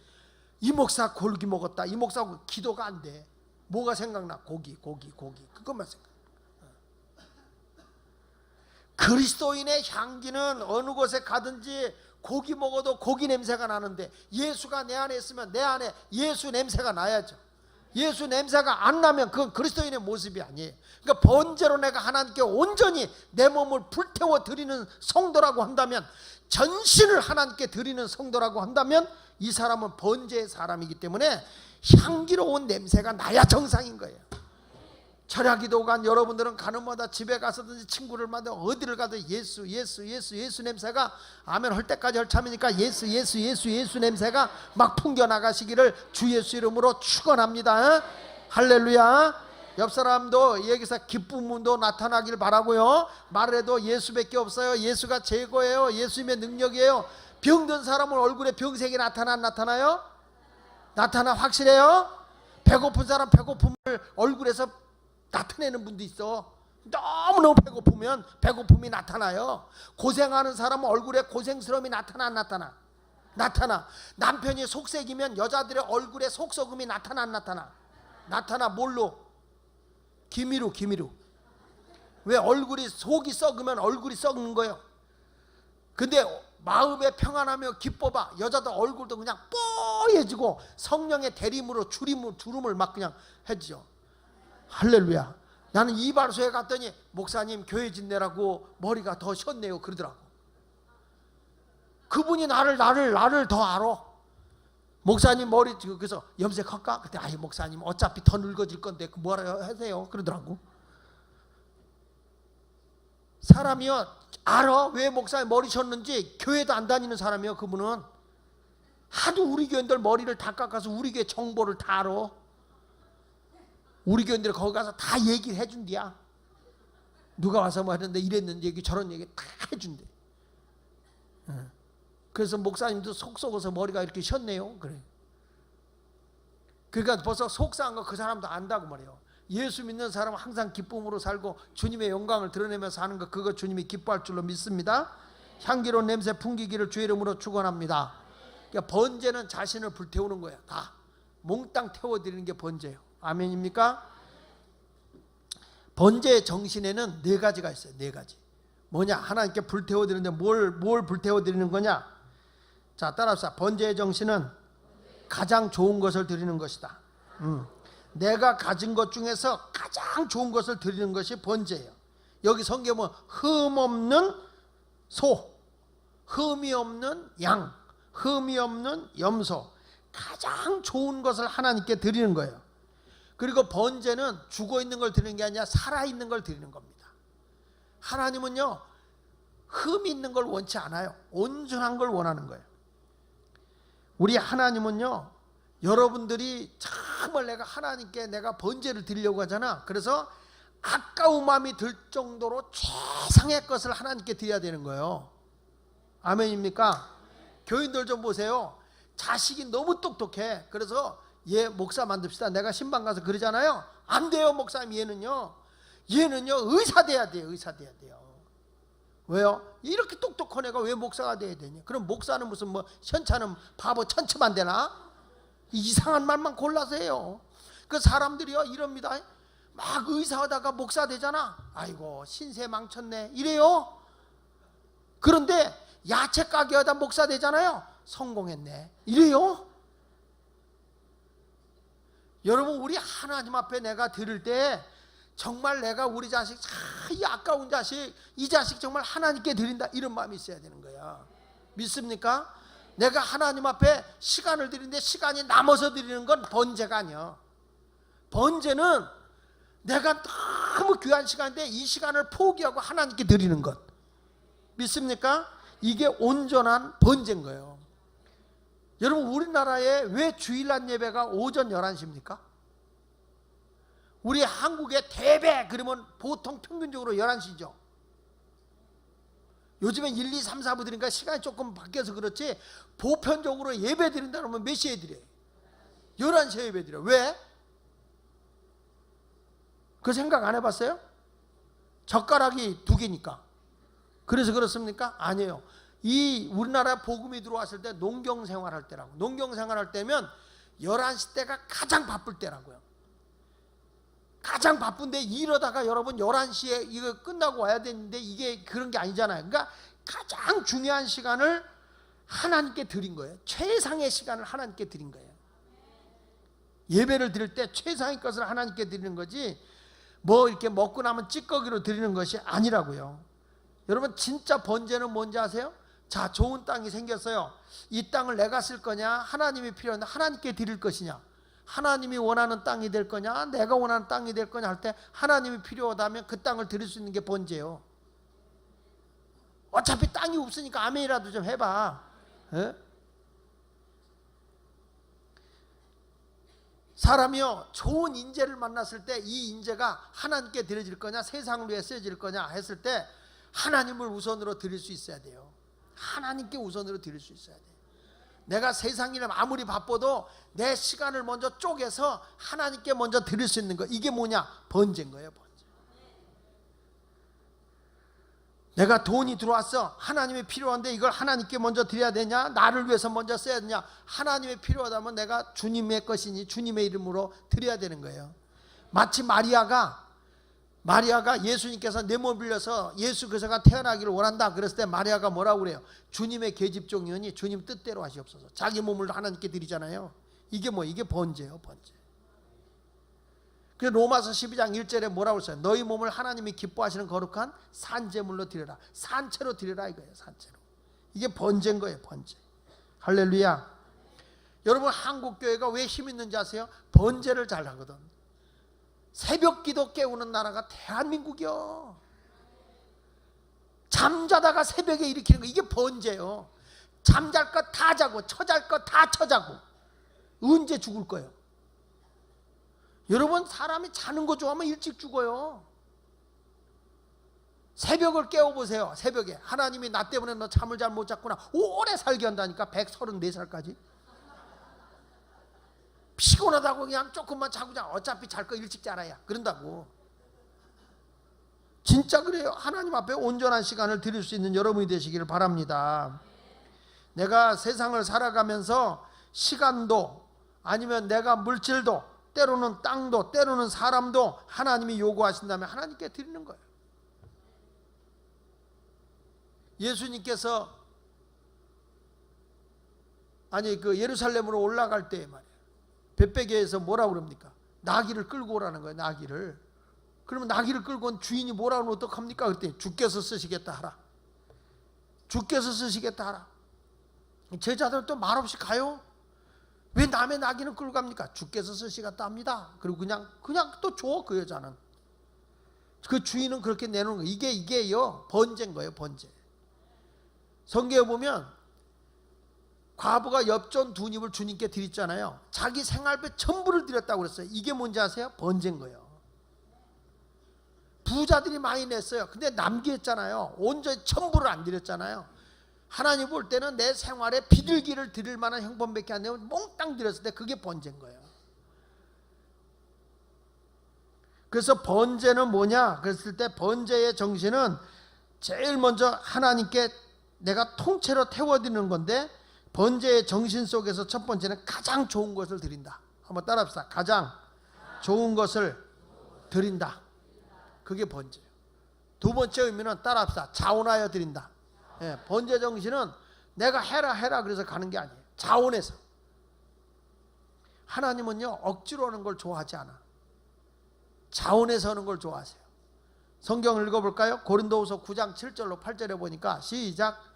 Speaker 1: 이 목사 골기 먹었다. 이 목사 기도가 안 돼. 뭐가 생각나? 고기. 그것만 생각. 그리스도인의 향기는 어느 곳에 가든지 고기 먹어도 고기 냄새가 나는데 예수가 내 안에 있으면 내 안에 예수 냄새가 나야죠. 예수 냄새가 안 나면 그건 그리스도인의 모습이 아니에요. 그러니까 번제로 내가 하나님께 온전히 내 몸을 불태워 드리는 성도라고 한다면, 전신을 하나님께 드리는 성도라고 한다면 이 사람은 번제의 사람이기 때문에 향기로운 냄새가 나야 정상인 거예요. 철야 기도 간 여러분들은 가는 마다 집에 가서든지 친구를 만나 어디를 가도 예수 냄새가 아멘 할 때까지 헐참이니까 예수 냄새가 막 풍겨 나가시기를 주 예수 이름으로 축원합니다. 할렐루야. 옆 사람도 여기서 기쁨도 나타나길 바라고요. 말해도 예수밖에 없어요. 예수가 최고예요. 예수님의 능력이에요. 병든 사람은 얼굴에 병색이 나타나 안 나타나요? 나타나. 확실해요? 배고픈 사람 배고픔을 얼굴에서 나타내는 분도 있어. 너무너무 배고프면 배고픔이 나타나요. 고생하는 사람은 얼굴에 고생스러움이 나타나 안 나타나? 나타나. 남편이 속색이면 여자들의 얼굴에 속썩음이 나타나 안 나타나? 나타나. 뭘로? 기미로. 왜? 얼굴이 속이 썩으면 얼굴이 썩는 거예요. 근데 마음에 평안하며 기뻐봐. 여자들 얼굴도 그냥 뽀얘지고 성령의 대림으로 주름을 막 그냥 해지죠. 할렐루야. 나는 이발소에 갔더니 목사님 교회 짓내라고 머리가 더 셨네요 그러더라고. 그분이 나를 더 알아. 목사님 머리 그래서 염색할까? 그때 아이 목사님 어차피 더 늙어질 건데 뭐라 하세요 그러더라고. 사람이요 알아. 왜 목사님 머리 셨는지. 교회도 안 다니는 사람이요 그분은. 하도 우리 교인들 머리를 다 깎아서 우리 교회 정보를 다 알아. 우리 교인들이 거기 가서 다 얘기를 해준대야. 누가 와서 뭐 했는데 이랬는지 얘기 저런 얘기 다 해준대. 그래서 목사님도 속 썩어서 머리가 이렇게 셨네요 그래. 그러니까 벌써 속상한 거 그 사람도 안다고 말해요. 예수 믿는 사람은 항상 기쁨으로 살고 주님의 영광을 드러내면서 사는 거, 그거 주님이 기뻐할 줄로 믿습니다. 향기로운 냄새 풍기기를 주의 이름으로 축원합니다. 그러니까 번제는 자신을 불태우는 거야. 다 몽땅 태워드리는 게 번제예요. 아멘입니까? 번제의 정신에는 네 가지가 있어요. 네 가지. 뭐냐? 하나님께 불태워 드리는데 뭘 불태워 드리는 거냐? 자, 따라합시다. 번제의 정신은 가장 좋은 것을 드리는 것이다. 내가 가진 것 중에서 가장 좋은 것을 드리는 것이 번제예요. 여기 성경에 보면 흠 없는 소, 흠이 없는 양, 흠이 없는 염소, 가장 좋은 것을 하나님께 드리는 거예요. 그리고 번제는 죽어 있는 걸 드리는 게 아니라 살아있는 걸 드리는 겁니다. 하나님은요, 흠이 있는 걸 원치 않아요. 온전한 걸 원하는 거예요. 우리 하나님은요, 여러분들이 정말 하나님께 내가 번제를 드리려고 하잖아. 그래서 아까운 마음이 들 정도로 최상의 것을 하나님께 드려야 되는 거예요. 아멘입니까? 교인들 좀 보세요. 자식이 너무 똑똑해. 그래서 얘 목사 만듭시다. 내가 신방 가서 그러잖아요. 안 돼요, 목사님. 얘는요 의사 돼야 돼요. 의사 돼야 돼요. 왜요? 이렇게 똑똑한 애가 왜 목사가 돼야 되냐? 그럼 목사는 무슨 뭐 현차는 바보 천치만 되나? 이상한 말만 골라서 해요. 그 사람들이요 이럽니다. 막 의사하다가 목사 되잖아. 아이고 신세 망쳤네 이래요. 그런데 야채 가게 하다 목사 되잖아요. 성공했네 이래요. 여러분, 우리 하나님 앞에 내가 드릴 때 정말 내가 우리 자식, 이 아까운 자식, 이 자식 정말 하나님께 드린다 이런 마음이 있어야 되는 거야. 믿습니까? 내가 하나님 앞에 시간을 드리는데 시간이 남아서 드리는 건 번제가 아니야. 번제는 내가 너무 귀한 시간인데 이 시간을 포기하고 하나님께 드리는 것. 믿습니까? 이게 온전한 번제인 거예요. 여러분, 우리나라에 왜 주일날 예배가 오전 11시입니까? 우리 한국의 대배 그러면 보통 평균적으로 11시죠. 요즘엔 1, 2, 3, 4부 드리니까 시간이 조금 바뀌어서 그렇지 보편적으로 예배 드린다 그러면 몇 시에 드려요? 11시에 예배 드려요. 왜? 그 생각 안 해봤어요? 젓가락이 2개니까. 그래서 그렇습니까? 아니에요. 이 우리나라 복음이 들어왔을 때 농경생활 할 때라고. 농경생활 할 때면 11시 때가 가장 바쁠 때라고요. 가장 바쁜데 이러다가 여러분 11시에 이거 끝나고 와야 되는데 이게 그런 게 아니잖아요. 그러니까 가장 중요한 시간을 하나님께 드린 거예요. 최상의 시간을 하나님께 드린 거예요. 예배를 드릴 때 최상의 것을 하나님께 드리는 거지 뭐 이렇게 먹고 나면 찌꺼기로 드리는 것이 아니라고요. 여러분, 진짜 번제는 뭔지 아세요? 자, 좋은 땅이 생겼어요. 이 땅을 내가 쓸 거냐? 하나님이 필요한데 하나님께 드릴 것이냐? 하나님이 원하는 땅이 될 거냐? 내가 원하는 땅이 될 거냐? 할 때 하나님이 필요하다면 그 땅을 드릴 수 있는 게 번제예요. 어차피 땅이 없으니까 아멘이라도 좀 해봐. 에? 사람이요 좋은 인재를 만났을 때 이 인재가 하나님께 드려질 거냐 세상을 위해 쓰여질 거냐 했을 때 하나님을 우선으로 드릴 수 있어야 돼요. 하나님께 우선으로 드릴 수 있어야 돼요. 내가 세상 일을 아무리 바빠도 내 시간을 먼저 쪼개서 하나님께 먼저 드릴 수 있는 거, 이게 뭐냐? 번제인 거예요. 번제. 내가 돈이 들어왔어. 하나님이 필요한데 이걸 하나님께 먼저 드려야 되냐? 나를 위해서 먼저 써야 되냐? 하나님이 필요하다면 내가 주님의 것이니 주님의 이름으로 드려야 되는 거예요. 마치 마리아가 예수님께서 내 몸을 빌려서 예수 그리스도가 태어나기를 원한다 그랬을 때 마리아가 뭐라고 그래요? 주님의 계집종이오니 주님 뜻대로 하시옵소서. 자기 몸을 하나님께 드리잖아요. 이게 뭐 이게 번제예요. 번제. 그래서 로마서 12장 1절에 뭐라고 했어요? 너희 몸을 하나님이 기뻐하시는 거룩한 산제물로 드려라. 산채로 드려라 이거예요. 산채로. 이게 번제인 거예요. 번제. 할렐루야. 여러분, 한국교회가 왜 힘 있는지 아세요? 번제를 잘 하거든. 새벽 기도 깨우는 나라가 대한민국이요. 잠자다가 새벽에 일으키는 거, 이게 번제요. 잠잘 것 다 자고 처잘 것 다 처자고. 언제 죽을 거예요? 여러분, 사람이 자는 거 좋아하면 일찍 죽어요. 새벽을 깨워보세요. 새벽에 하나님이 나 때문에 너 잠을 잘 못 잤구나, 오래 살게 한다니까. 134살까지. 피곤하다고 그냥 조금만 자고 자. 어차피 잘 거 일찍 자라야 그런다고. 진짜 그래요. 하나님 앞에 온전한 시간을 드릴 수 있는 여러분이 되시기를 바랍니다. 내가 세상을 살아가면서 시간도 아니면 내가 물질도 때로는 땅도, 때로는 사람도 하나님이 요구하신다면 하나님께 드리는 거예요. 예수님께서 그 예루살렘으로 올라갈 때 말이에요. 벳베게에서 뭐라 그럽니까? 나귀를 끌고 오라는 거예요. 나귀를. 그러면 나귀를 끌고 온 주인이 뭐라 그러면 어떡합니까? 그때 주께서 쓰시겠다 하라. 주께서 쓰시겠다 하라. 제자들 또 말없이 가요. 왜 남의 나귀는 끌고 갑니까? 주께서 쓰시겠다 합니다. 그리고 그냥 또 줘. 그 여자는. 그 주인은 그렇게 내놓은 거예요. 이게요 번제인 거예요. 번제. 성경에 보면 과부가 엽전 2닙을 주님께 드렸잖아요. 자기 생활비 전부를 드렸다고 그랬어요. 이게 뭔지 아세요? 번제인 거예요. 부자들이 많이 냈어요. 근데 남기했잖아요. 온전히 전부를 안 드렸잖아요. 하나님 볼 때는 내 생활에 비둘기를 드릴 만한 형편밖에 안 되면 몽땅 드렸을 때 그게 번제인 거예요. 그래서 번제는 뭐냐? 그랬을 때 번제의 정신은 제일 먼저 하나님께 내가 통째로 태워드리는 건데, 번제의 정신 속에서 첫 번째는 가장 좋은 것을 드린다. 한번 따라합시다. 가장 좋은 것을 드린다. 그게 번제예요. 두 번째 의미는 따라합시다. 자원하여 드린다. 예, 번제 정신은 내가 해라 그래서 가는 게 아니에요. 자원해서. 하나님은요 억지로 하는 걸 좋아하지 않아. 자원해서 하는 걸 좋아하세요. 성경을 읽어볼까요? 고린도후서 9장 7절로 8절에 보니까 시작.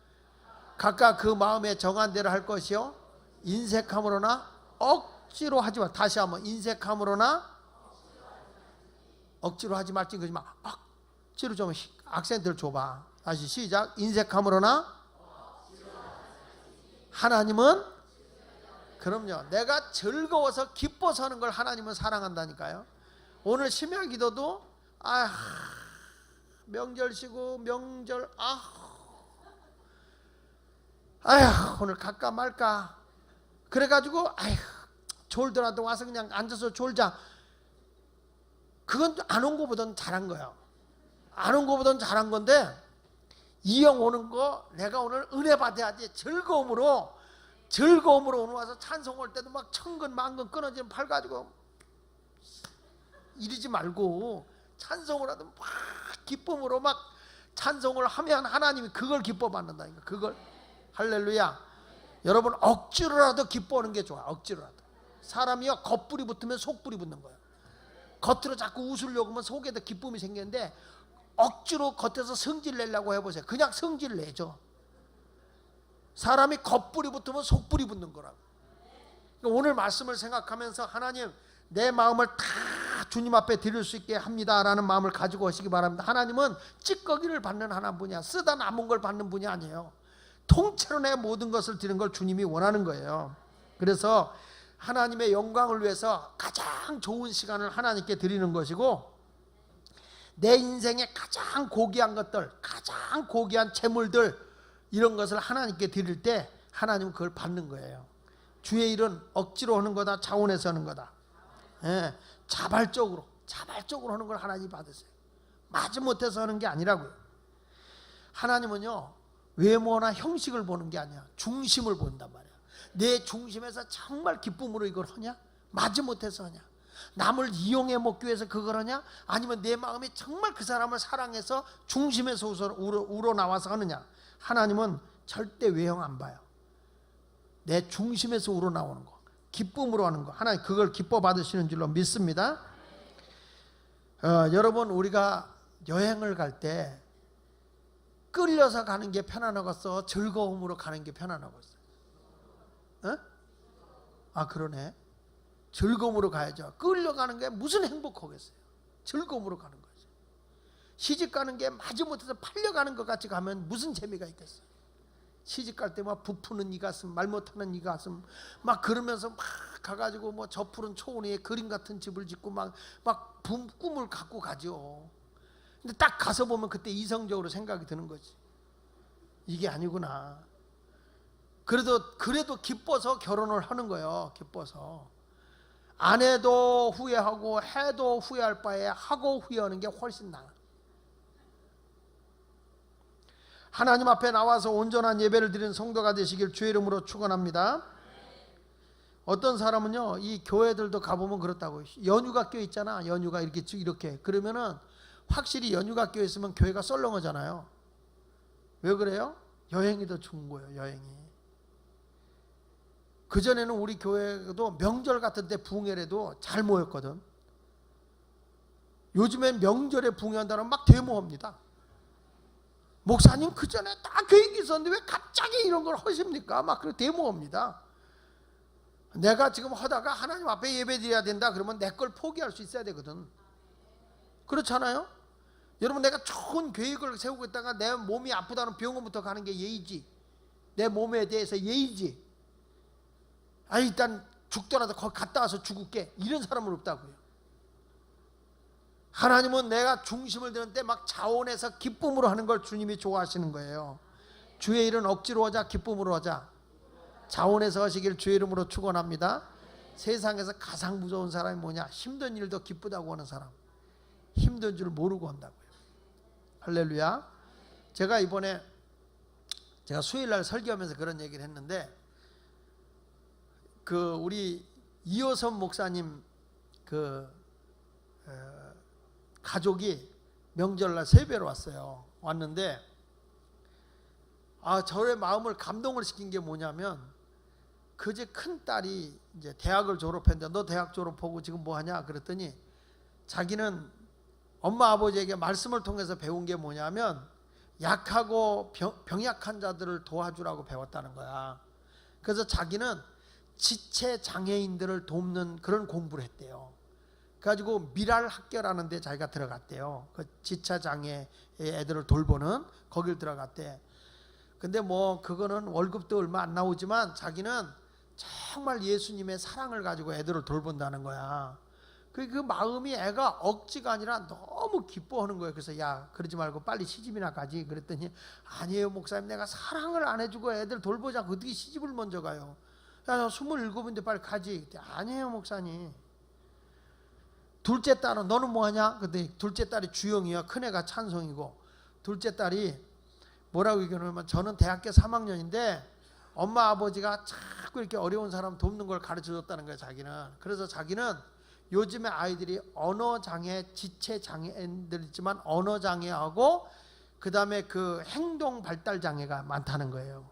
Speaker 1: 각각 그 마음에 정한 대로 할 것이요 인색함으로나 억지로 하지 마. 다시 한번 인색함으로나 억지로 하지 말지 그러지 마. 억지로 좀 악센트를 줘봐. 다시 시작. 인색함으로나 하나님은 그럼요. 내가 즐거워서 기뻐서 하는 걸 하나님은 사랑한다니까요. 오늘 심야 기도도 명절시고 명절 오늘 갈까 말까 그래가지고 졸더라도 와서 그냥 앉아서 졸자. 그건 안 온 거보다는 잘한 거예요. 안 온 거보다는 잘한 건데, 이형 오는 거 내가 오늘 은혜 받아야지. 즐거움으로 오늘 와서 찬송 올 때도 막 천근 만근 끊어지는 팔 가지고 이러지 말고 찬송을 하든 막 기쁨으로 막 찬송을 하면 하나님이 그걸 기뻐 받는다니까. 그걸. 할렐루야. 여러분 억지로라도 기뻐하는 게 좋아. 억지로라도. 사람이요 겉불이 붙으면 속불이 붙는 거예요. 겉으로 자꾸 웃으려고 하면 속에도 기쁨이 생기는데, 억지로 겉에서 성질 내려고 해보세요. 그냥 성질 내죠. 사람이 겉불이 붙으면 속불이 붙는 거라고. 그러니까 오늘 말씀을 생각하면서 하나님 내 마음을 다 주님 앞에 드릴 수 있게 합니다라는 마음을 가지고 오시기 바랍니다. 하나님은 찌꺼기를 받는 하나님이야. 쓰다 남은 걸 받는 분이 아니에요. 통째로 내 모든 것을 드리는 걸 주님이 원하는 거예요. 그래서 하나님의 영광을 위해서 가장 좋은 시간을 하나님께 드리는 것이고, 내 인생의 가장 고귀한 것들, 가장 고귀한 재물들, 이런 것을 하나님께 드릴 때 하나님은 그걸 받는 거예요. 주의 일은 억지로 하는 거다, 자원해서 하는 거다. 자발적으로 하는 걸 하나님이 받으세요. 마지못해서 하는 게 아니라고요. 하나님은요 외모나 형식을 보는 게 아니야. 중심을 본단 말이야. 내 중심에서 정말 기쁨으로 이걸 하냐? 마지못해서 하냐? 남을 이용해 먹기 위해서 그걸 하냐? 아니면 내 마음이 정말 그 사람을 사랑해서 중심에서 우러나와서 하느냐? 하나님은 절대 외형 안 봐요. 내 중심에서 우러나오는 거, 기쁨으로 하는 거, 하나님 그걸 기뻐 받으시는 줄로 믿습니다. 여러분 우리가 여행을 갈 때 끌려서 가는 게 편안하겠어? 즐거움으로 가는 게 편안하겠어? 그러네. 즐거움으로 가야죠. 끌려가는 게 무슨 행복하겠어요? 즐거움으로 가는 거죠. 시집 가는 게 마지못해서 팔려가는 것 같이 가면 무슨 재미가 있겠어요? 시집 갈 때 막 부푸는 이 가슴, 말 못하는 이 가슴, 막 그러면서 막 가가지고 뭐 저 푸른 초원 위에 그림 같은 집을 짓고 막 꿈을 갖고 가죠. 근데 딱 가서 보면 그때 이성적으로 생각이 드는 거지. 이게 아니구나. 그래도 기뻐서 결혼을 하는 거예요. 기뻐서. 안 해도 후회하고 해도 후회할 바에 하고 후회하는 게 훨씬 나아. 하나님 앞에 나와서 온전한 예배를 드리는 성도가 되시길 주의 이름으로 축원합니다. 어떤 사람은요, 이 교회들도 가보면 그렇다고. 연휴학교 있잖아. 연휴가 이렇게. 그러면은 확실히 연휴학교에 있으면 교회가 썰렁하잖아요. 왜 그래요? 여행이 더 좋은 거예요. 여행이. 그전에는 우리 교회도 명절 같은 데 부흥회라도 잘 모였거든. 요즘엔 명절에 부흥회한다면 막 대모합니다. 목사님 그전에 다 계획이 있었는데 왜 갑자기 이런 걸 하십니까? 막 그렇게 대모합니다. 내가 지금 하다가 하나님 앞에 예배드려야 된다 그러면 내 걸 포기할 수 있어야 되거든. 그렇잖아요? 여러분, 내가 좋은 계획을 세우고 있다가 내 몸이 아프다는 병원부터 가는 게 예의지. 내 몸에 대해서 예의지. 일단 죽더라도 거기 갔다 와서 죽을게, 이런 사람은 없다고요. 하나님은 내가 중심을 드는 때 막 자원해서 기쁨으로 하는 걸 주님이 좋아하시는 거예요. 주의 일은 억지로 하자, 기쁨으로 하자. 자원해서 하시길 주의 이름으로 축원합니다. 세상에서 가장 무서운 사람이 뭐냐? 힘든 일도 기쁘다고 하는 사람. 힘든 줄 모르고 한다고요. 할렐루야. 제가 이번에 수요일날 설교하면서 그런 얘기를 했는데, 우리 이호선 목사님 가족이 명절날 세배로 왔어요. 왔는데 저의 마음을 감동을 시킨 게 뭐냐면, 그제 큰 딸이 이제 대학을 졸업했는데 너 대학 졸업하고 지금 뭐 하냐 그랬더니, 자기는 엄마 아버지에게 말씀을 통해서 배운 게 뭐냐면 약하고 병약한 자들을 도와주라고 배웠다는 거야. 그래서 자기는 지체 장애인들을 돕는 그런 공부를 했대요. 그래가지고 미랄 학교라는 데 자기가 들어갔대요. 그 지체 장애 애들을 돌보는 거길 들어갔대. 근데 뭐 그거는 월급도 얼마 안 나오지만 자기는 정말 예수님의 사랑을 가지고 애들을 돌본다는 거야. 그 마음이 애가 억지가 아니라 너무 기뻐하는 거예요. 그래서 야, 그러지 말고 빨리 시집이나 가지 그랬더니, 아니에요 목사님, 내가 사랑을 안 해주고 애들 돌보지 않고 어떻게 시집을 먼저 가요? 야, 너 27인데 빨리 가지. 아니에요 목사님. 둘째 딸은 너는 뭐하냐? 근데 둘째 딸이 주영이야. 큰애가 찬송이고, 둘째 딸이 뭐라고 얘기하냐면, 저는 대학교 3학년인데 엄마 아버지가 자꾸 이렇게 어려운 사람 돕는 걸 가르쳐줬다는 거예요. 자기는. 그래서 자기는 요즘에 아이들이 언어장애, 지체장애인들 있지만 언어장애하고 그 다음에 행동 발달장애가 많다는 거예요.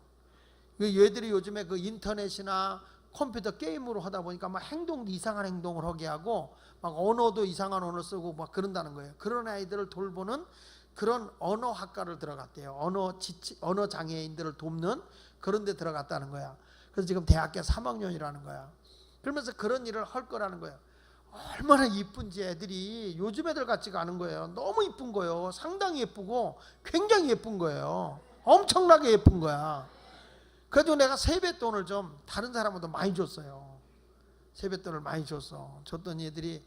Speaker 1: 얘들이 요즘에 인터넷이나 컴퓨터 게임으로 하다 보니까 막 이상한 행동을 하게 하고 막 언어도 이상한 언어 쓰고 막 그런다는 거예요. 그런 아이들을 돌보는 그런 언어학과를 들어갔대요. 언어 장애인들을 돕는 그런 데 들어갔다는 거야. 그래서 지금 대학교 3학년이라는 거야. 그러면서 그런 일을 할 거라는 거예요. 얼마나 이쁜지 애들이 요즘 애들 같지가 않은 거예요. 너무 이쁜 거예요. 상당히 예쁘고 굉장히 예쁜 거예요. 엄청나게 예쁜 거야. 그래도 내가 세뱃돈을 좀 다른 사람보다 많이 줬어요. 세뱃돈을 많이 줬더니 애들이,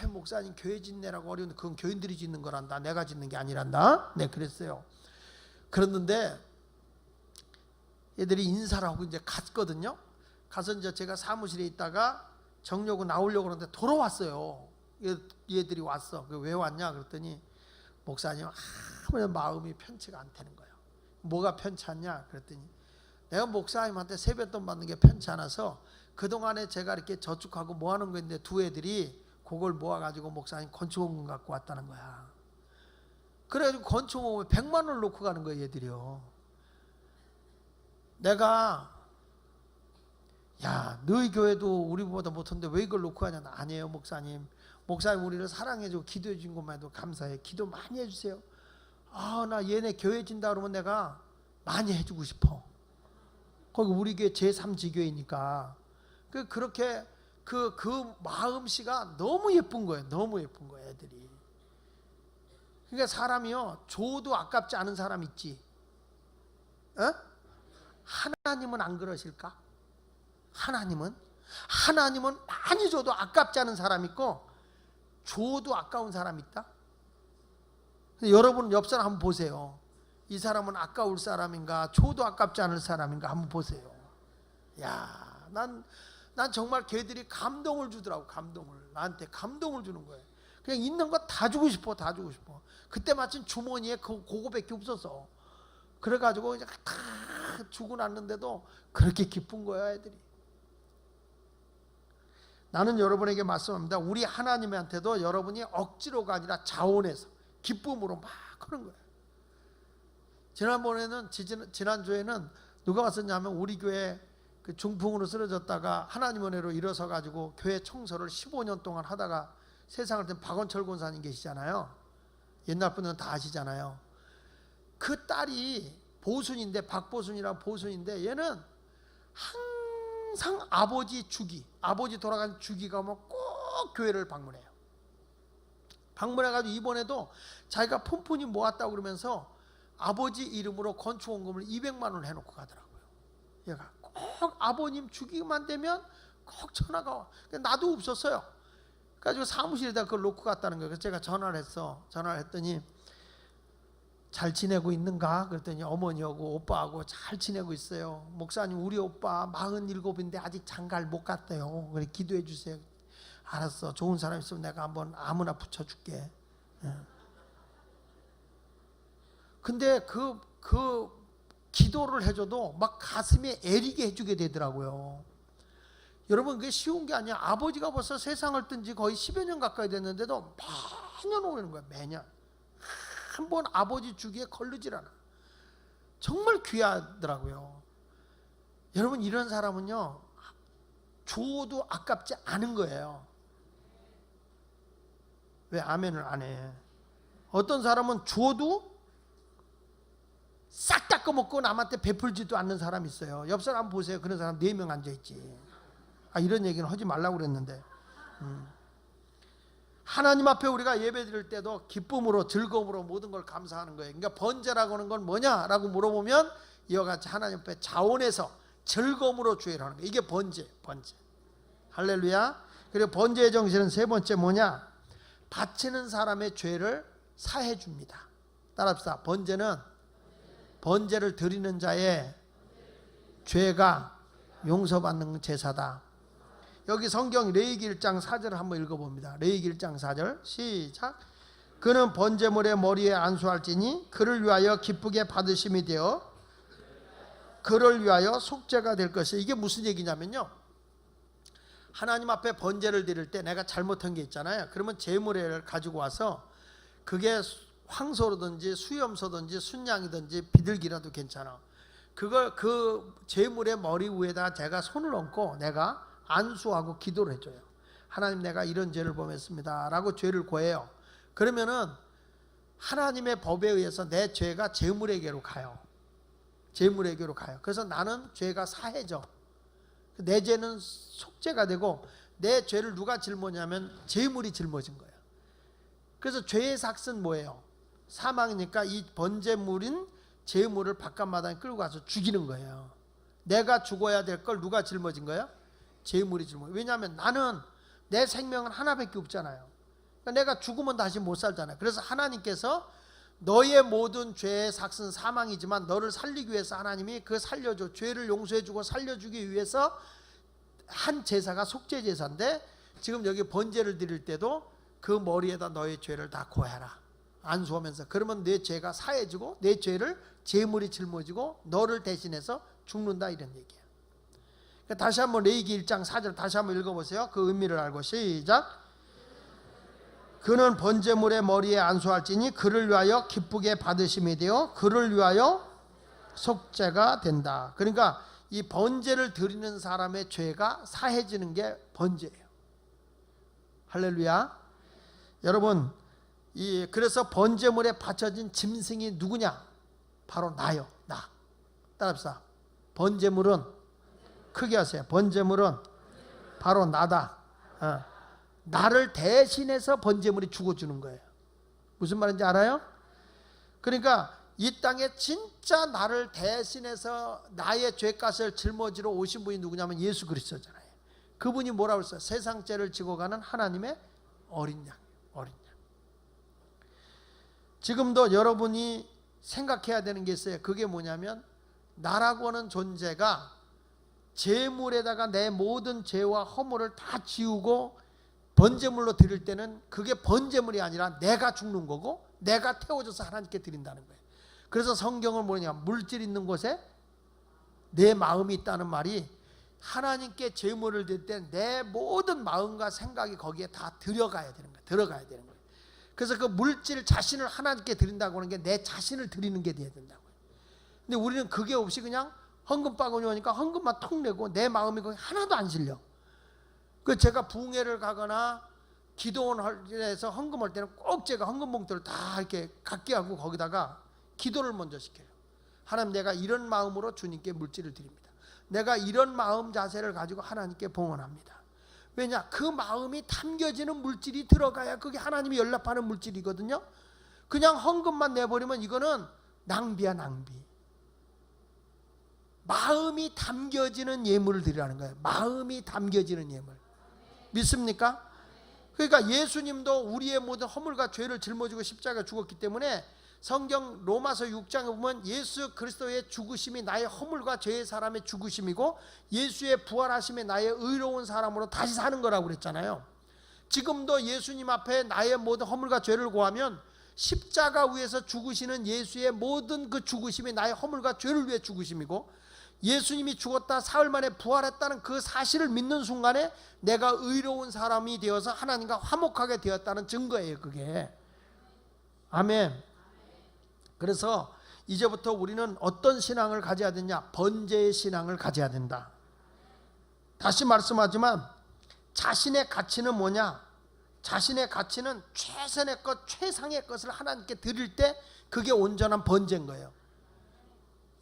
Speaker 1: 목사님 교회 짓내라고 어려운데 그건 교인들이 짓는 거란다. 내가 짓는 게 아니란다. 네, 그랬어요. 그랬는데 애들이 인사를 하고 이제 갔거든요. 가서 이제 제가 사무실에 있다가 정려고 나오려고 그러는데 돌아왔어요. 얘들이 왔어. 왜 왔냐 그랬더니, 목사님 아무런 마음이 편치가 않다는 거예요. 뭐가 편치 않냐 그랬더니, 내가 목사님한테 세뱃돈 받는 게 편치 않아서 그동안에 제가 이렇게 저축하고 뭐 하는 거였는데 두 애들이 그걸 모아가지고 목사님 건축원금 갖고 왔다는 거야. 그래가지고 건축원금에 100만 원을 놓고 가는 거예요. 얘들이요. 내가, 야, 너희 교회도 우리보다 못한데 왜 이걸 놓고 가냐? 아니에요 목사님. 목사님 우리를 사랑해주고 기도해 준 것만 해도 감사해요. 기도 많이 해주세요. 나 얘네 교회 진다 그러면 내가 많이 해주고 싶어. 거기 우리 교회 제3지교회니까. 그렇게 그 마음씨가 너무 예쁜 거예요. 너무 예쁜 거예요 애들이. 그러니까 사람이요, 줘도 아깝지 않은 사람 있지. 하나님은 안 그러실까? 하나님은 많이 줘도 아깝지 않은 사람 있고 줘도 아까운 사람 있다. 여러분 옆 사람 한번 보세요. 이 사람은 아까울 사람인가, 줘도 아깝지 않을 사람인가 한번 보세요. 야, 난 정말 걔들이 감동을 주더라고. 나한테 감동을 주는 거예요. 그냥 있는 거 다 주고 싶어. 그때 마침 주머니에 그거밖에 없었어. 그래가지고 이제 다 주고 났는데도 그렇게 기쁜 거야 애들이. 나는 여러분에게 말씀합니다. 우리 하나님한테도 여러분이 억지로가 아니라 자원해서 기쁨으로 막 하는 거예요. 지난주에는 누가 왔었냐면 우리 교회 그 중풍으로 쓰러졌다가 하나님 은혜로 일어서 가지고 교회 청소를 15년 동안 하다가 세상을 든 박원철 권사님 계시잖아요. 옛날 분들은 다 아시잖아요. 그 딸이 보순인데, 박보순이라고 보순인데, 얘는 항상 아버지 돌아간 주기가 오면 꼭 교회를 방문해요. 방문해가지고 이번에도 자기가 푼푼히 모았다고 그러면서 아버지 이름으로 건축원금을 200만 원을 해놓고 가더라고요. 얘가 꼭 아버님 주기만 되면 꼭 전화가 와. 나도 없었어요. 그래가지고 사무실에다 그걸 놓고 갔다는 거예요. 그래서 제가 전화를 했더니 잘 지내고 있는가? 그랬더니 어머니하고 오빠하고 잘 지내고 있어요. 목사님, 우리 오빠 47인데 아직 장가를 못 갔대요. 그래 기도해 주세요. 알았어. 좋은 사람 있으면 내가 한번 아무나 붙여줄게. 근데 그 기도를 해줘도 막 가슴에 애리게 해주게 되더라고요. 여러분, 그게 쉬운 게 아니야. 아버지가 벌써 세상을 뜬 지 거의 10여 년 가까이 됐는데도 매년 오는 거야. 매년. 한 번 아버지 주기에 걸르질 않아. 정말 귀하더라고요. 여러분, 이런 사람은요, 주어도 아깝지 않은 거예요. 왜 아멘을 안 해? 어떤 사람은 주어도 싹 닦아먹고 남한테 베풀지도 않는 사람이 있어요. 옆 사람 보세요. 그런 사람 4명 앉아있지. 이런 얘기는 하지 말라고 그랬는데, 하나님 앞에 우리가 예배 드릴 때도 기쁨으로, 즐거움으로 모든 걸 감사하는 거예요. 그러니까 번제라고 하는 건 뭐냐라고 물어보면 이와 같이 하나님 앞에 자원해서 즐거움으로 주의를 하는 거예요. 이게 번제. 할렐루야. 그리고 번제의 정신은 세 번째 뭐냐? 바치는 사람의 죄를 사해 줍니다. 따라합시다. 번제는 번제를 드리는 자의 죄가 용서받는 제사다. 여기 성경 레위기 1장 4절을 한번 읽어봅니다. 레위기 1장 4절 시작. 그는 번제물의 머리에 안수할지니 그를 위하여 기쁘게 받으심이 되어 그를 위하여 속죄가 될 것이. 이게 무슨 얘기냐면요, 하나님 앞에 번제를 드릴 때 내가 잘못한 게 있잖아요. 그러면 제물을 가지고 와서 그게 황소든지 수염소든지 순양이든지 비둘기라도 괜찮아. 그걸 그 제물의 머리 위에다 제가 손을 얹고 내가 안수하고 기도를 해줘요. 하나님, 내가 이런 죄를 범했습니다 라고 죄를 고해요. 그러면은 하나님의 법에 의해서 내 죄가 제물에게로 가요. 그래서 나는 죄가 사해져. 내 죄는 속죄가 되고, 내 죄를 누가 짊어냐면 제물이 짊어진 거예요. 그래서 죄의 삭은 뭐예요? 사망이니까 이 번제물인 제물을 바깥마당에 끌고 가서 죽이는 거예요. 내가 죽어야 될 걸 누가 짊어진 거예요? 제물이 짊어진 거예요. 왜냐하면 나는 내 생명은 하나밖에 없잖아요. 그러니까 내가 죽으면 다시 못 살잖아요. 그래서 하나님께서 너의 모든 죄의 삭은 사망이지만 너를 살리기 위해서 하나님이 그 살려줘, 죄를 용서해주고 살려주기 위해서 한 제사가 속죄 제사인데, 지금 여기 번제를 드릴 때도 그 머리에다 너의 죄를 다 고해라, 안수하면서. 그러면 내 죄가 사해지고 내 죄를 제물이 짊어지고 너를 대신해서 죽는다, 이런 얘기예요. 다시 한번 레위기 1장 4절 다시 한번 읽어보세요. 그 의미를 알고 시작. 그는 번제물의 머리에 안수할지니 그를 위하여 기쁘게 받으심이 되어 그를 위하여 속죄가 된다. 그러니까 이 번제를 드리는 사람의 죄가 사해지는 게 번제예요. 할렐루야. 여러분, 그래서 번제물에 바쳐진 짐승이 누구냐? 바로 나요. 나. 따라합시다. 번제물은, 크게 하세요. 번제물은 바로 나다. 나를 대신해서 번제물이 죽어주는 거예요. 무슨 말인지 알아요? 그러니까 이 땅에 진짜 나를 대신해서 나의 죄값을 짊어지러 오신 분이 누구냐면 예수 그리스도잖아요. 그분이 뭐라고 했어요? 세상 죄를 지고 가는 하나님의 어린 양. 지금도 여러분이 생각해야 되는 게 있어요. 그게 뭐냐면, 나라고 하는 존재가 제물에다가 내 모든 죄와 허물을 다 지우고 번제물로 드릴 때는 그게 번제물이 아니라 내가 죽는 거고 내가 태워져서 하나님께 드린다는 거예요. 그래서 성경은 뭐냐, 물질 있는 곳에 내 마음이 있다는 말이 하나님께 제물을 드릴 때 내 모든 마음과 생각이 거기에 다 들어가야 되는 거예요. 들어가야 되는 거예요. 그래서 그 물질 자신을 하나님께 드린다고 하는 게 내 자신을 드리는 게 돼야 된다고요. 근데 우리는 그게 없이 그냥 헌금 바구니 오니까 헌금만 턱 내고 내 마음이 거기 하나도 안 실려. 그 제가 부흥회를 가거나 기도원에서 헌금할 때는 꼭 제가 헌금 봉투를 다 이렇게 갖게 하고 거기다가 기도를 먼저 시켜요. 하나님, 내가 이런 마음으로 주님께 물질을 드립니다. 내가 이런 마음 자세를 가지고 하나님께 봉헌합니다. 왜냐? 그 마음이 담겨지는 물질이 들어가야 그게 하나님이 연락하는 물질이거든요. 그냥 헌금만 내버리면 이거는 낭비야, 낭비. 마음이 담겨지는 예물을 드리라는 거예요. 마음이 담겨지는 예물. 믿습니까? 그러니까 예수님도 우리의 모든 허물과 죄를 짊어지고 십자가에 죽었기 때문에 성경 로마서 6장에 보면 예수 그리스도의 죽으심이 나의 허물과 죄의 사람의 죽으심이고 예수의 부활하심이 나의 의로운 사람으로 다시 사는 거라고 그랬잖아요. 지금도 예수님 앞에 나의 모든 허물과 죄를 고하면 십자가 위에서 죽으시는 예수의 모든 그 죽으심이 나의 허물과 죄를 위해 죽으심이고 예수님이 죽었다 사흘 만에 부활했다는 그 사실을 믿는 순간에 내가 의로운 사람이 되어서 하나님과 화목하게 되었다는 증거예요, 그게. 아멘. 그래서 이제부터 우리는 어떤 신앙을 가져야 되냐? 번제의 신앙을 가져야 된다. 다시 말씀하지만 자신의 가치는 뭐냐? 자신의 가치는 최선의 것, 최상의 것을 하나님께 드릴 때 그게 온전한 번제인 거예요.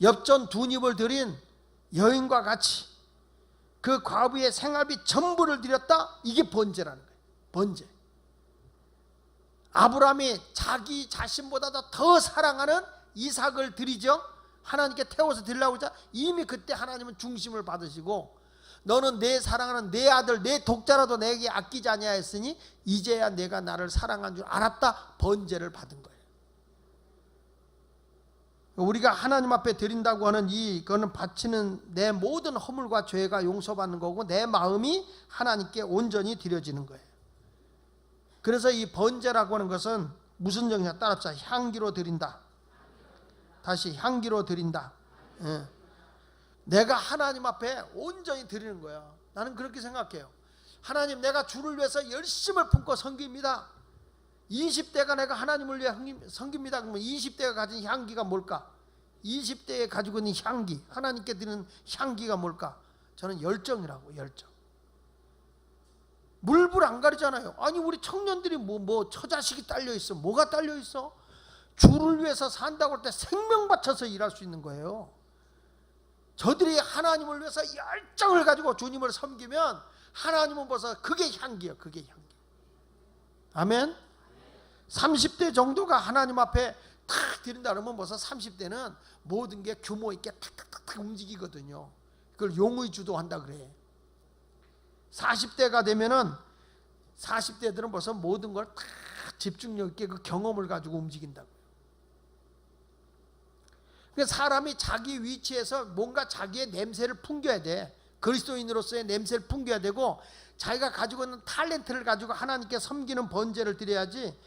Speaker 1: 엽전 두 입을 드린 여인과 같이 그 과부의 생활비 전부를 드렸다. 이게 번제라는 거예요. 번제. 아브라함이 자기 자신보다도 더 사랑하는 이삭을 드리죠. 하나님께 태워서 드리려고 하자 이미 그때 하나님은 중심을 받으시고 너는 내 사랑하는 내 아들 내 독자라도 내게 아끼지 아니하였으니 이제야 내가 나를 사랑한 줄 알았다. 번제를 받은 거예요. 우리가 하나님 앞에 드린다고 하는 이거는 바치는 내 모든 허물과 죄가 용서받는 거고 내 마음이 하나님께 온전히 드려지는 거예요. 그래서 이 번제라고 하는 것은 무슨 정의냐? 따라합시다. 향기로 드린다. 다시 향기로 드린다. 예. 내가 하나님 앞에 온전히 드리는 거야. 나는 그렇게 생각해요. 하나님, 내가 주를 위해서 열심을 품고 섬깁니다. 20대가 내가 하나님을 위해 섬깁니다. 그러면 20대가 가진 향기가 뭘까? 20대에 가지고 있는 향기, 하나님께 드리는 향기가 뭘까? 저는 열정이라고. 열정. 물불 안 가리잖아요. 아니 우리 청년들이 뭐 처자식이 딸려 있어. 뭐가 딸려 있어? 주를 위해서 산다고 할 때 생명 바쳐서 일할 수 있는 거예요. 저들이 하나님을 위해서 열정을 가지고 주님을 섬기면 하나님은 벌써 그게 향기예요. 그게 향기. 아멘. 30대 정도가 하나님 앞에 탁 드린다 그러면 벌써 30대는 모든 게 규모 있게 탁탁탁 움직이거든요. 그걸 용의 주도한다 그래. 40대가 되면은 40대들은 벌써 모든 걸 다 집중력 있게 그 경험을 가지고 움직인다고요. 그러니까 사람이 자기 위치에서 뭔가 자기의 냄새를 풍겨야 돼. 그리스도인으로서의 냄새를 풍겨야 되고 자기가 가지고 있는 탤런트를 가지고 하나님께 섬기는 번제를 드려야지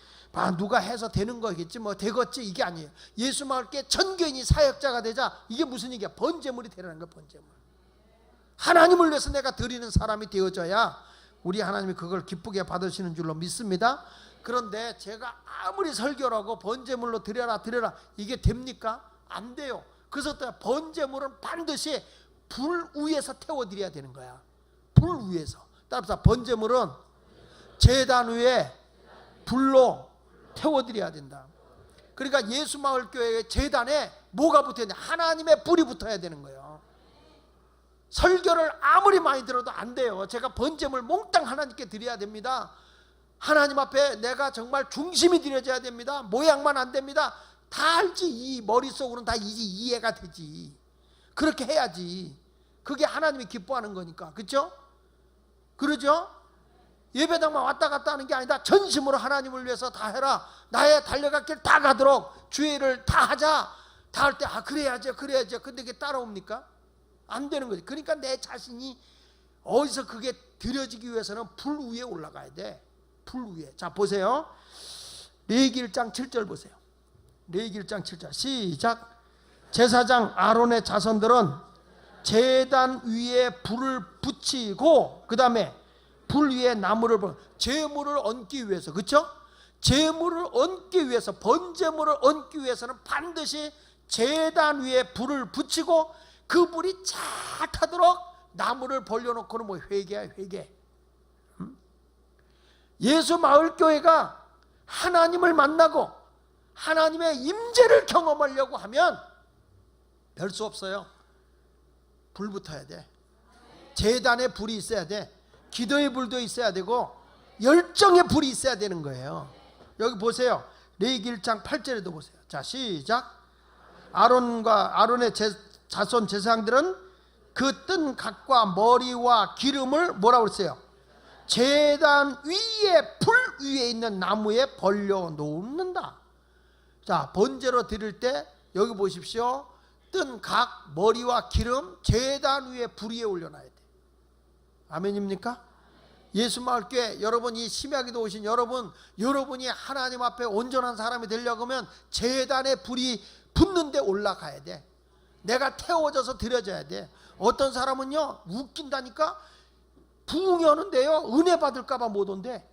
Speaker 1: 누가 해서 되는 거겠지 뭐 되겠지 이게 아니에요. 예수 믿게 전교인이 사역자가 되자 이게 무슨 얘기야? 번제물이 되라는 거야. 번제물. 하나님을 위해서 내가 드리는 사람이 되어져야 우리 하나님이 그걸 기쁘게 받으시는 줄로 믿습니다. 그런데 제가 아무리 설교를 하고 번제물로 드려라 이게 됩니까? 안 돼요. 그래서 또 번제물은 반드시 불 위에서 태워드려야 되는 거야. 불 위에서. 따라서 번제물은 제단 위에 불로 태워드려야 된다. 그러니까 예수마을교회 제단에 뭐가 붙어야 돼? 하나님의 불이 붙어야 되는 거예요. 설교를 아무리 많이 들어도 안 돼요. 제가 번제물 몽땅 하나님께 드려야 됩니다. 하나님 앞에 내가 정말 중심이 드려져야 됩니다. 모양만 안 됩니다. 다 알지. 이 머릿속으로는 다 이해가 되지. 그렇게 해야지. 그게 하나님이 기뻐하는 거니까. 그렇죠? 그러죠? 예배당만 왔다 갔다 하는 게 아니다. 전심으로 하나님을 위해서 다 해라. 나의 달려갈 길 다 가도록 주의 일을 다 하자. 다 할 때 그래야지. 근데 그게 따라옵니까? 안 되는 거지. 그러니까 내 자신이 어디서 그게 드려지기 위해서는 불 위에 올라가야 돼. 불 위에. 자 보세요. 레위기 1장 7절 보세요. 레위기 1장 7절 시작. 제사장 아론의 자손들은 제단 위에 불을 붙이고 그 다음에 불 위에 나무를 제물을 얹기 위해서, 그렇죠? 제물을 얹기 위해서, 번제물을 얹기 위해서는 반드시 제단 위에 불을 붙이고 그 불이 잘 타도록 나무를 벌려놓고는 뭐 회개야 회개. 예수 마을교회가 하나님을 만나고 하나님의 임재를 경험하려고 하면 별 수 없어요. 불 붙어야 돼. 제단에 불이 있어야 돼. 기도의 불도 있어야 되고 열정의 불이 있어야 되는 거예요. 여기 보세요. 레위기 1장 8절에도 보세요. 자, 시작. 아론의 자손 제사장들은 그 뜬 각과 머리와 기름을 뭐라고 그랬어요? 제단 위에, 불 위에 있는 나무에 벌려 놓는다. 자, 번제로 드릴 때 여기 보십시오. 뜬 각, 머리와 기름, 제단 위에 불 위에 올려놔야 돼. 아멘입니까? 예수마을교회 여러분, 이 심야기도 오신 여러분이 하나님 앞에 온전한 사람이 되려고 하면 제단에 불이 붙는 데 올라가야 돼. 내가 태워져서 드려져야 돼. 어떤 사람은요 웃긴다니까, 부흥이 오는데요 은혜 받을까 봐 못 온대.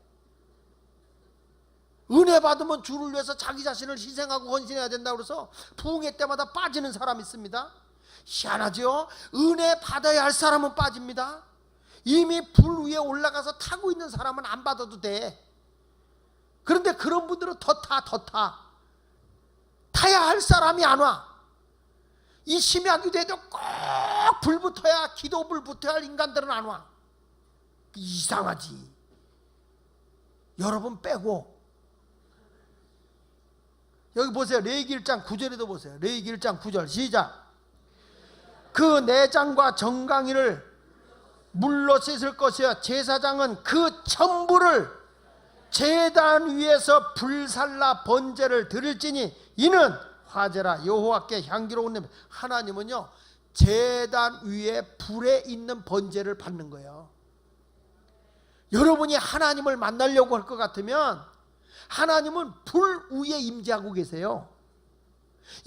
Speaker 1: 은혜 받으면 주를 위해서 자기 자신을 희생하고 헌신해야 된다고 그래서 부흥회 때마다 빠지는 사람이 있습니다. 희한하죠? 은혜 받아야 할 사람은 빠집니다. 이미 불 위에 올라가서 타고 있는 사람은 안 받아도 돼. 그런데 그런 분들은 더 타야 할 사람이 안 와. 이 심야기도에도 꼭 불 붙어야, 기도불 붙어야 할 인간들은 안 와. 이상하지. 여러분 빼고. 여기 보세요. 레위기 1장 9절에도 보세요. 레위기 1장 9절 시작. 그 내장과 정강이를 물로 씻을 것이요 제사장은 그 전부를 제단 위에서 불살라 번제를 드릴지니 이는 화제라 여호와께 향기로운 냄새. 하나님은요 제단 위에 불에 있는 번제를 받는 거예요. 여러분이 하나님을 만나려고 할 것 같으면 하나님은 불 위에 임재하고 계세요.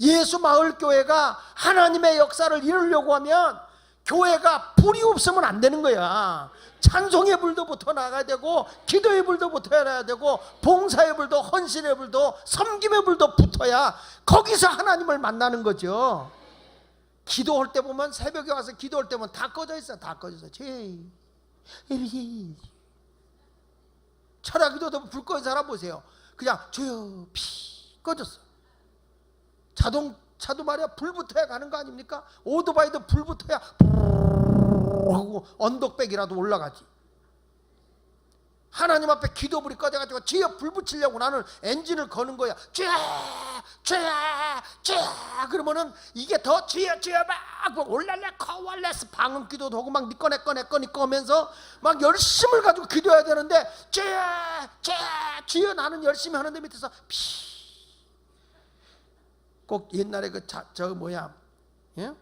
Speaker 1: 예수 마을교회가 하나님의 역사를 이루려고 하면 교회가 불이 없으면 안 되는 거야. 찬송의 불도 붙어 나가야 되고, 기도의 불도 붙어야 되고, 봉사의 불도, 헌신의 불도, 섬김의 불도 붙어야 거기서 하나님을 만나는 거죠. 기도할 때 보면, 새벽에 와서 기도할 때 보면 다 꺼져 있어. 다 꺼져 있어. 철학기도도 불 꺼진 사람 보세요. 그냥 주여 피 꺼졌어. 자동차도 말이야 불 붙어야 가는 거 아닙니까? 오토바이도 불 붙어야 하고 언덕백이라도 올라가지. 하나님 앞에 기도불이 꺼져가지고 주여 불 붙이려고 나는 엔진을 거는 거야. 주여 그러면은 이게 더 주여 막 올랄래 커왈레스 방언기도도 하고 막 니꺼 내꺼 하면서 막 열심을 가지고 기도해야 되는데 주여 나는 열심히 하는데 밑에서 꼭 옛날에 저 뭐야, 예?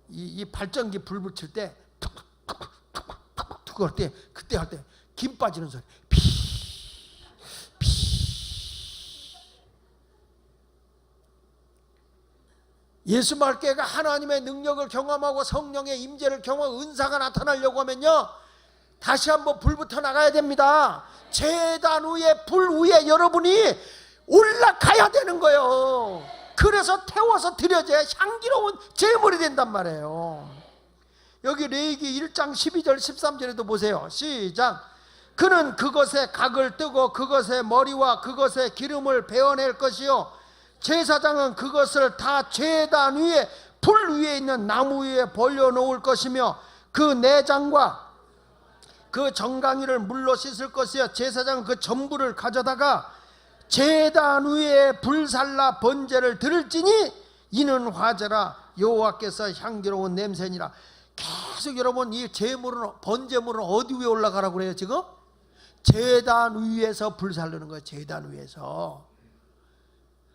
Speaker 1: 이 발전기 불 붙일 때 툭툭툭툭툭 할 때, 그때 할 때 김 빠지는 소리. 예수 말교회가 하나님의 능력을 경험하고 성령의 임재를 경험하고 은사가 나타나려고 하면요 다시 한번 불부터 나가야 됩니다. 제단 위에, 불 위에 여러분이 올라가야 되는 거예요. 그래서 태워서 드려져야 향기로운 제물이 된단 말이에요. 여기 레위기 1장 12절 13절에도 보세요. 시작. 그는 그것에 각을 뜨고 그것의 머리와 그것의 기름을 베어낼 것이요 제사장은 그것을 다 제단 위에, 불 위에 있는 나무 위에 벌려놓을 것이며 그 내장과 그 정강이를 물로 씻을 것이요 제사장은 그 전부를 가져다가 제단 위에 불살라 번제를 드릴지니 이는 화제라 여호와께서 향기로운 냄새니라. 계속 여러분 이 제물은, 번제물은 어디 위에 올라가라고 그래요 지금? 제단 위에서 불살르는 거예요. 제단 위에서.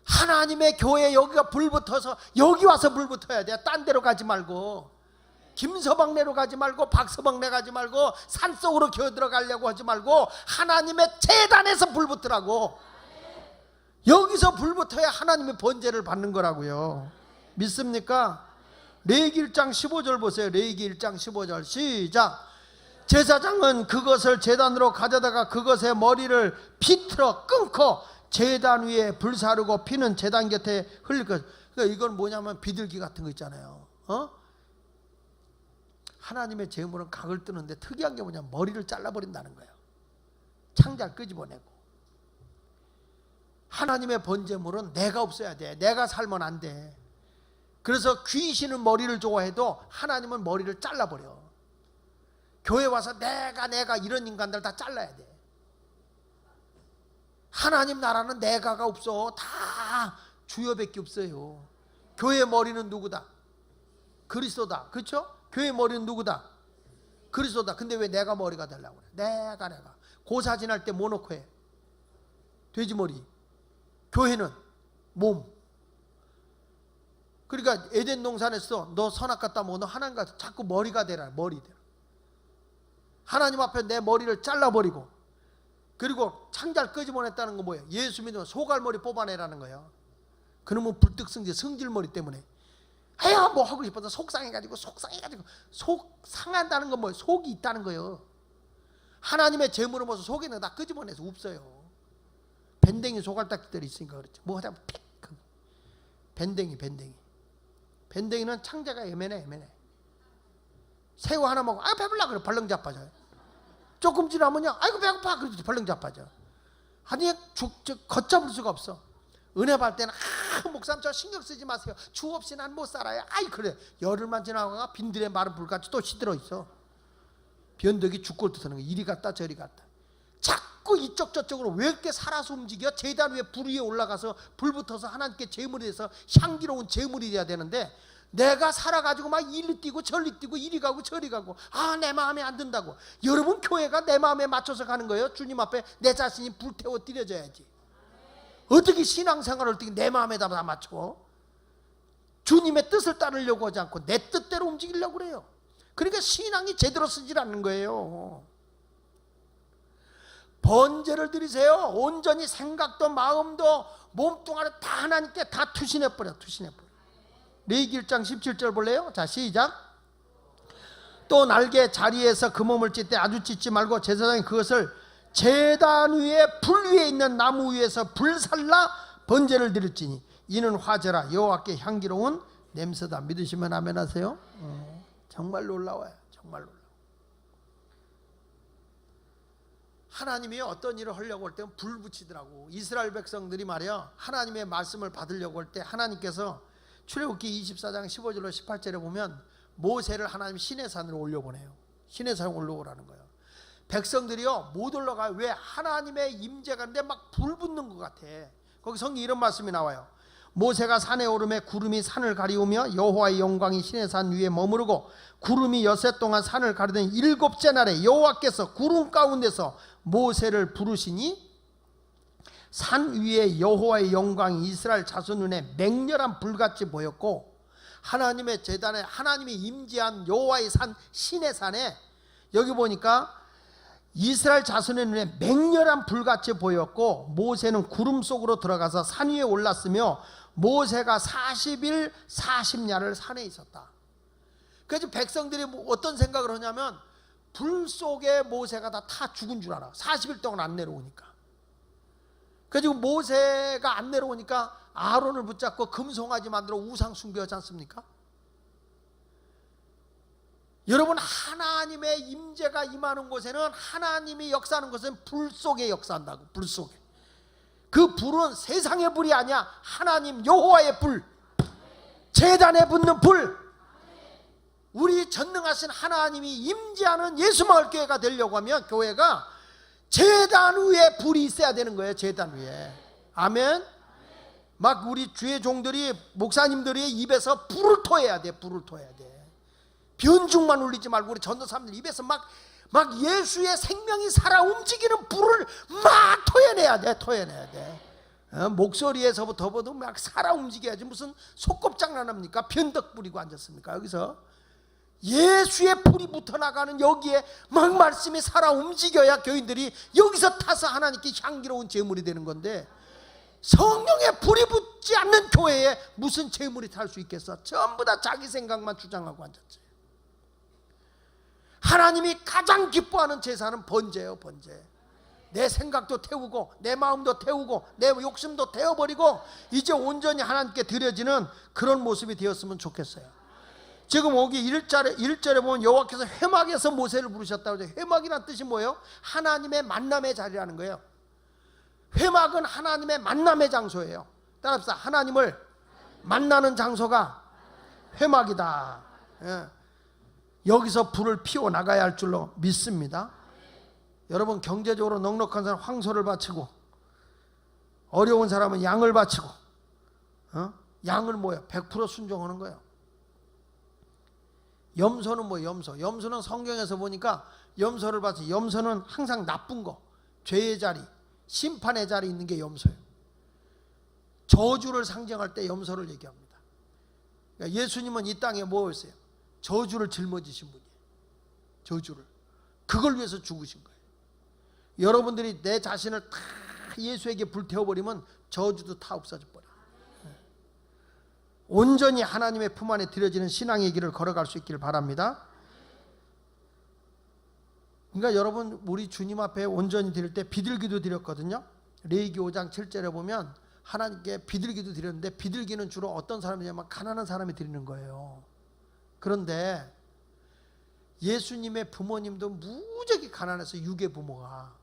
Speaker 1: 하나님의 교회 여기가 불 붙어서 여기 와서 불 붙어야 돼. 딴 데로 가지 말고, 김서방내로 가지 말고, 박서방내 가지 말고, 산속으로 기어 들어가려고 하지 말고 하나님의 제단에서 불 붙으라고. 여기서 불 붙어야 하나님의 번제를 받는 거라고요. 믿습니까? 레위기 1장 15절 보세요. 레위기 1장 15절 시작. 제사장은 그것을 제단으로 가져다가 그것의 머리를 비틀어 끊고 제단 위에 불사르고 피는 제단 곁에 흘릴 것. 그러니까 이건 뭐냐면 비둘기 같은 거 있잖아요. 하나님의 제물은 각을 뜨는데 특이한 게 뭐냐면 머리를 잘라버린다는 거예요. 창자를 끄집어내고. 하나님의 번제물은 내가 없어야 돼. 내가 살면 안 돼. 그래서 귀신은 머리를 좋아해도 하나님은 머리를 잘라버려. 교회 와서 내가 이런 인간들 다 잘라야 돼. 하나님 나라는 내가가 없어. 다 주여밖에 없어요. 교회 머리는 누구다? 그리스도다. 그렇죠? 교회 머리는 누구다? 그리스도다. 근데 왜 내가 머리가 되려고 그래? 내가 고사진 할 때 뭐 놓고 해? 돼지머리. 교회는 몸. 그러니까 에덴 동산에서 너 선악 갖다 먹어. 너 하나님 같아. 자꾸 머리가 되라. 머리 되라. 하나님 앞에 내 머리를 잘라버리고, 그리고 창자를 끄집어냈다는 건 뭐예요? 예수 믿으면 소갈머리 뽑아내라는 거예요. 그러면 불특성제 성질머리 때문에 아야 뭐 하고 싶어서 속상해가지고 속 상한다는 건 뭐예요? 속이 있다는 거예요. 하나님의 제물을 모아서 속에는 다 끄집어내서 없어요. 밴댕이 소갈딱지들이 있으니까 그렇죠. 뭐 하자면 픽 밴댕이는 창자가 애매해. 새우 하나 먹고 배불러 그래 벌렁 자빠져요. 조금 지나면요 아이고 배고파 그러지 벌렁 자빠져. 아니 걷잡을 수가 없어. 은혜 받을 때는 목사님 저 신경 쓰지 마세요. 주 없이 난 못 살아요. 아이 그래. 열흘만 지나가가 빈들에 마른 불같이 또 시들어 있어. 변덕이 죽골 터는 거. 이리 갔다 저리 갔다. 자꾸 이쪽 저쪽으로 왜 이렇게 살아서 움직여? 제단 위에 불 위에 올라가서 불 붙어서 하나님께 제물이 돼서 향기로운 제물이 돼야 되는데, 내가 살아가지고 막 이리 뛰고 저리 뛰고 이리 가고 저리 가고 내 마음에 안 든다고. 여러분 교회가 내 마음에 맞춰서 가는 거예요. 주님 앞에 내 자신이 불태워 드려져야지. 어떻게 신앙생활을 어떻게 내 마음에다 맞춰? 주님의 뜻을 따르려고 하지 않고 내 뜻대로 움직이려고 그래요. 그러니까 신앙이 제대로 쓰질 않는 거예요. 번제를 드리세요. 온전히 생각도 마음도 몸뚱아리 다 하나님께 다 투신해버려. 레위기 1장 17절 볼래요? 자 시작. 또 날개 자리에서 그 몸을 찢되 아주 찢지 말고 제사장이 그것을 제단 위에 불 위에 있는 나무 위에서 불살라 번제를 드릴지니 이는 화제라 여호와께 향기로운 냄새다. 믿으시면 아멘 하세요. 정말 놀라워요. 정말 놀라워. 하나님이 어떤 일을 하려고 할 때는 불 붙이더라고. 이스라엘 백성들이 말이야 하나님의 말씀을 받으려고 할 때 하나님께서 출애굽기 24장 15절로 18절에 보면 모세를 하나님 시내산으로 올려보내요. 시내산으로 올라오라는 거예요. 백성들이요 못 올라가요. 왜? 하나님의 임재가 있는데 막 불 붙는 것 같아. 거기 성경에 이런 말씀이 나와요. 모세가 산에 오르매 구름이 산을 가리우며 여호와의 영광이 시내산 위에 머무르고 구름이 여세 동안 산을 가리던 일곱째 날에 여호와께서 구름 가운데서 모세를 부르시니 산 위에 여호와의 영광이 이스라엘 자손 눈에 맹렬한 불같이 보였고, 하나님의 제단에 하나님이 임재한 여호와의 산 시내산에 여기 보니까 이스라엘 자손의 눈에 맹렬한 불같이 보였고, 모세는 구름 속으로 들어가서 산 위에 올랐으며 모세가 40일 40야를 산에 있었다. 그래서 백성들이 어떤 생각을 하냐면 불 속에 모세가 다 죽은 줄 알아. 40일 동안 안 내려오니까. 그래서 모세가 안 내려오니까 아론을 붙잡고 금송아지 만들어 우상 숭배하지 않습니까? 여러분 하나님의 임재가 임하는 곳에는, 하나님이 역사하는 곳은 불 속에 역사한다고. 불 속에. 그 불은 세상의 불이 아니야. 하나님 여호와의 불, 제단에 붙는 불. 우리 전능하신 하나님이 임재하는 예수마을교회가 되려고 하면 교회가 제단 위에 불이 있어야 되는 거예요. 제단 위에. 아멘. 막 우리 주의 종들이 목사님들이 입에서 불을 토해야 돼. 불을 토해야 돼. 변죽만 울리지 말고 우리 전도사님들 입에서 막 예수의 생명이 살아 움직이는 불을 막 토해내야 돼. 토해내야 돼. 목소리에서부터 보도 막 살아 움직여야지. 무슨 속곱장난합니까? 변덕 부리고 앉았습니까? 여기서 예수의 불이 붙어나가는 여기에 막 말씀이 살아 움직여야 교인들이 여기서 타서 하나님께 향기로운 제물이 되는 건데, 성령의 불이 붙지 않는 교회에 무슨 재물이 탈 수 있겠어? 전부 다 자기 생각만 주장하고 앉았지. 하나님이 가장 기뻐하는 제사는 번제예요. 번제. 내 생각도 태우고 내 마음도 태우고 내 욕심도 태워버리고 이제 온전히 하나님께 드려지는 그런 모습이 되었으면 좋겠어요. 지금 여기 1절에 보면 여호와께서 회막에서 모세를 부르셨다고 하죠. 회막이란 뜻이 뭐예요? 하나님의 만남의 자리라는 거예요. 회막은 하나님의 만남의 장소예요. 따라합시다. 하나님을 만나는 장소가 회막이다. 예. 여기서 불을 피워나가야 할 줄로 믿습니다. 여러분, 경제적으로 넉넉한 사람 황소를 바치고, 어려운 사람은 양을 바치고, 양을 뭐예요? 100% 순종하는 거예요. 염소는 뭐예요? 염소는 성경에서 보니까 염소를 바치, 염소는 항상 나쁜 거, 죄의 자리, 심판의 자리에 있는 게 염소예요. 저주를 상징할 때 염소를 얘기합니다. 그러니까 예수님은 이 땅에 뭐였어요? 저주를 짊어지신 분이에요. 저주를. 그걸 위해서 죽으신 거예요. 여러분들이 내 자신을 다 예수에게 불태워버리면 저주도 다 없어져 버려요. 온전히 하나님의 품 안에 들여지는 신앙의 길을 걸어갈 수 있기를 바랍니다. 그러니까 여러분, 우리 주님 앞에 온전히 드릴 때 비둘기도 드렸거든요. 레위기 5장 7절에 보면 하나님께 비둘기도 드렸는데, 비둘기는 주로 어떤 사람이냐면 가난한 사람이 드리는 거예요. 그런데 예수님의 부모님도 무지하게 가난해서 유괴 부모가.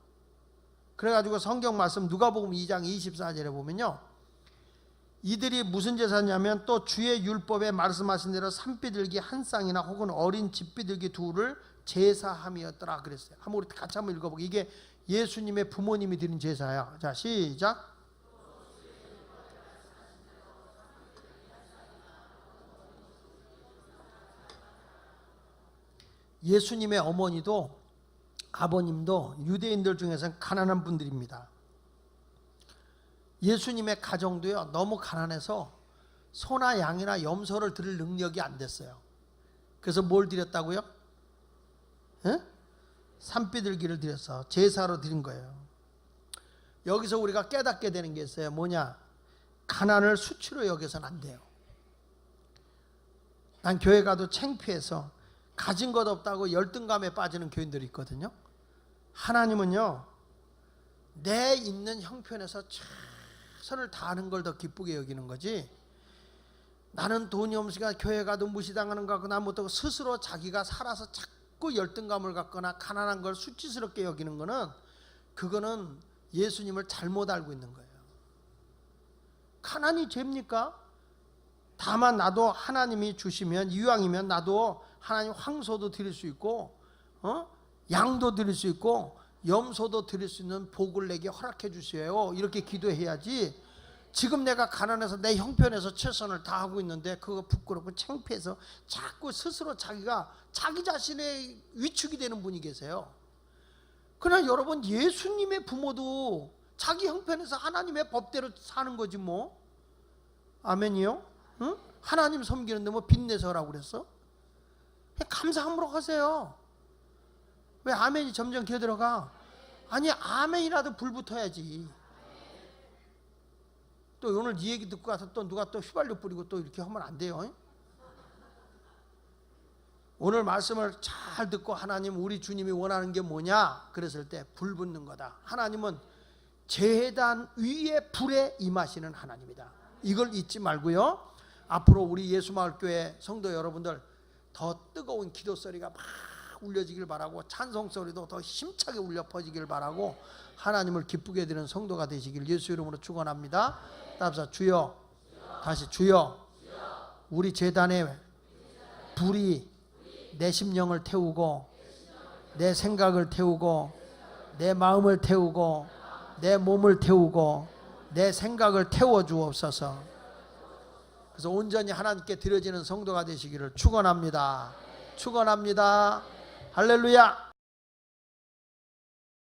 Speaker 1: 그래가지고 성경 말씀 누가복음 2장 24절에 보면요, 이들이 무슨 제사냐면 또 주의 율법에 말씀하신 대로 산비둘기 한 쌍이나 혹은 어린 집비둘기 둘을 제사함이었더라 그랬어요. 한번 우리 같이 한번 읽어보고. 이게 예수님의 부모님이 드린 제사야. 자, 시작. 예수님의 어머니도 아버님도 유대인들 중에서는 가난한 분들입니다. 예수님의 가정도요, 너무 가난해서 소나 양이나 염소를 드릴 능력이 안 됐어요. 그래서 뭘 드렸다고요? 산비둘기를 드렸어. 제사로 드린 거예요. 여기서 우리가 깨닫게 되는 게 있어요. 뭐냐? 가난을 수치로 여겨서는 안 돼요. 난 교회 가도 창피해서 가진 것 없다고 열등감에 빠지는 교인들이 있거든요. 하나님은요, 내 있는 형편에서 최선을 다하는 걸 더 기쁘게 여기는 거지, 나는 돈이 없으니까 교회 가도 무시당하는 것 같고 난 못하고 스스로 자기가 살아서 자꾸 열등감을 갖거나 가난한 걸 수치스럽게 여기는 거는, 그거는 예수님을 잘못 알고 있는 거예요. 가난이 죄입니까? 다만 나도 하나님이 주시면, 이왕이면 나도 하나님 황소도 드릴 수 있고, 양도 드릴 수 있고, 염소도 드릴 수 있는 복을 내게 허락해 주세요. 이렇게 기도해야지. 지금 내가 가난해서 내 형편에서 최선을 다하고 있는데 그거 부끄럽고 창피해서 자꾸 스스로 자기 자신의 위축이 되는 분이 계세요. 그러나 여러분, 예수님의 부모도 자기 형편에서 하나님의 법대로 사는 거지 뭐. 아멘이요? 응? 하나님 섬기는데 뭐 빚내서 하라고 그랬어? 그냥 감사함으로 하세요. 왜 아멘이 점점 기어들어가? 아니, 아멘이라도 불 붙어야지. 또 오늘 이 얘기 듣고 가서 또 누가 또 휘발유 뿌리고 또 이렇게 하면 안 돼요. 오늘 말씀을 잘 듣고 하나님, 우리 주님이 원하는 게 뭐냐? 그랬을 때 불 붙는 거다. 하나님은 제단 위에 불에 임하시는 하나님이다. 이걸 잊지 말고요, 앞으로 우리 예수마을교회 성도 여러분들 더 뜨거운 기도 소리가 막 울려지길 바라고, 찬송 소리도 더 힘차게 울려 퍼지길 바라고, 하나님을 기쁘게 드리는 성도가 되시길 예수 이름으로 축원합니다. 따라서 주여, 다시 주여, 우리 제단의 불이 내 심령을 태우고 내 생각을 태우고 내 마음을 태우고 내 몸을 태우고 내 생각을 태워 주옵소서. 그래서 온전히 하나님께 드려지는 성도가 되시기를 축원합니다. 축원합니다. 할렐루야.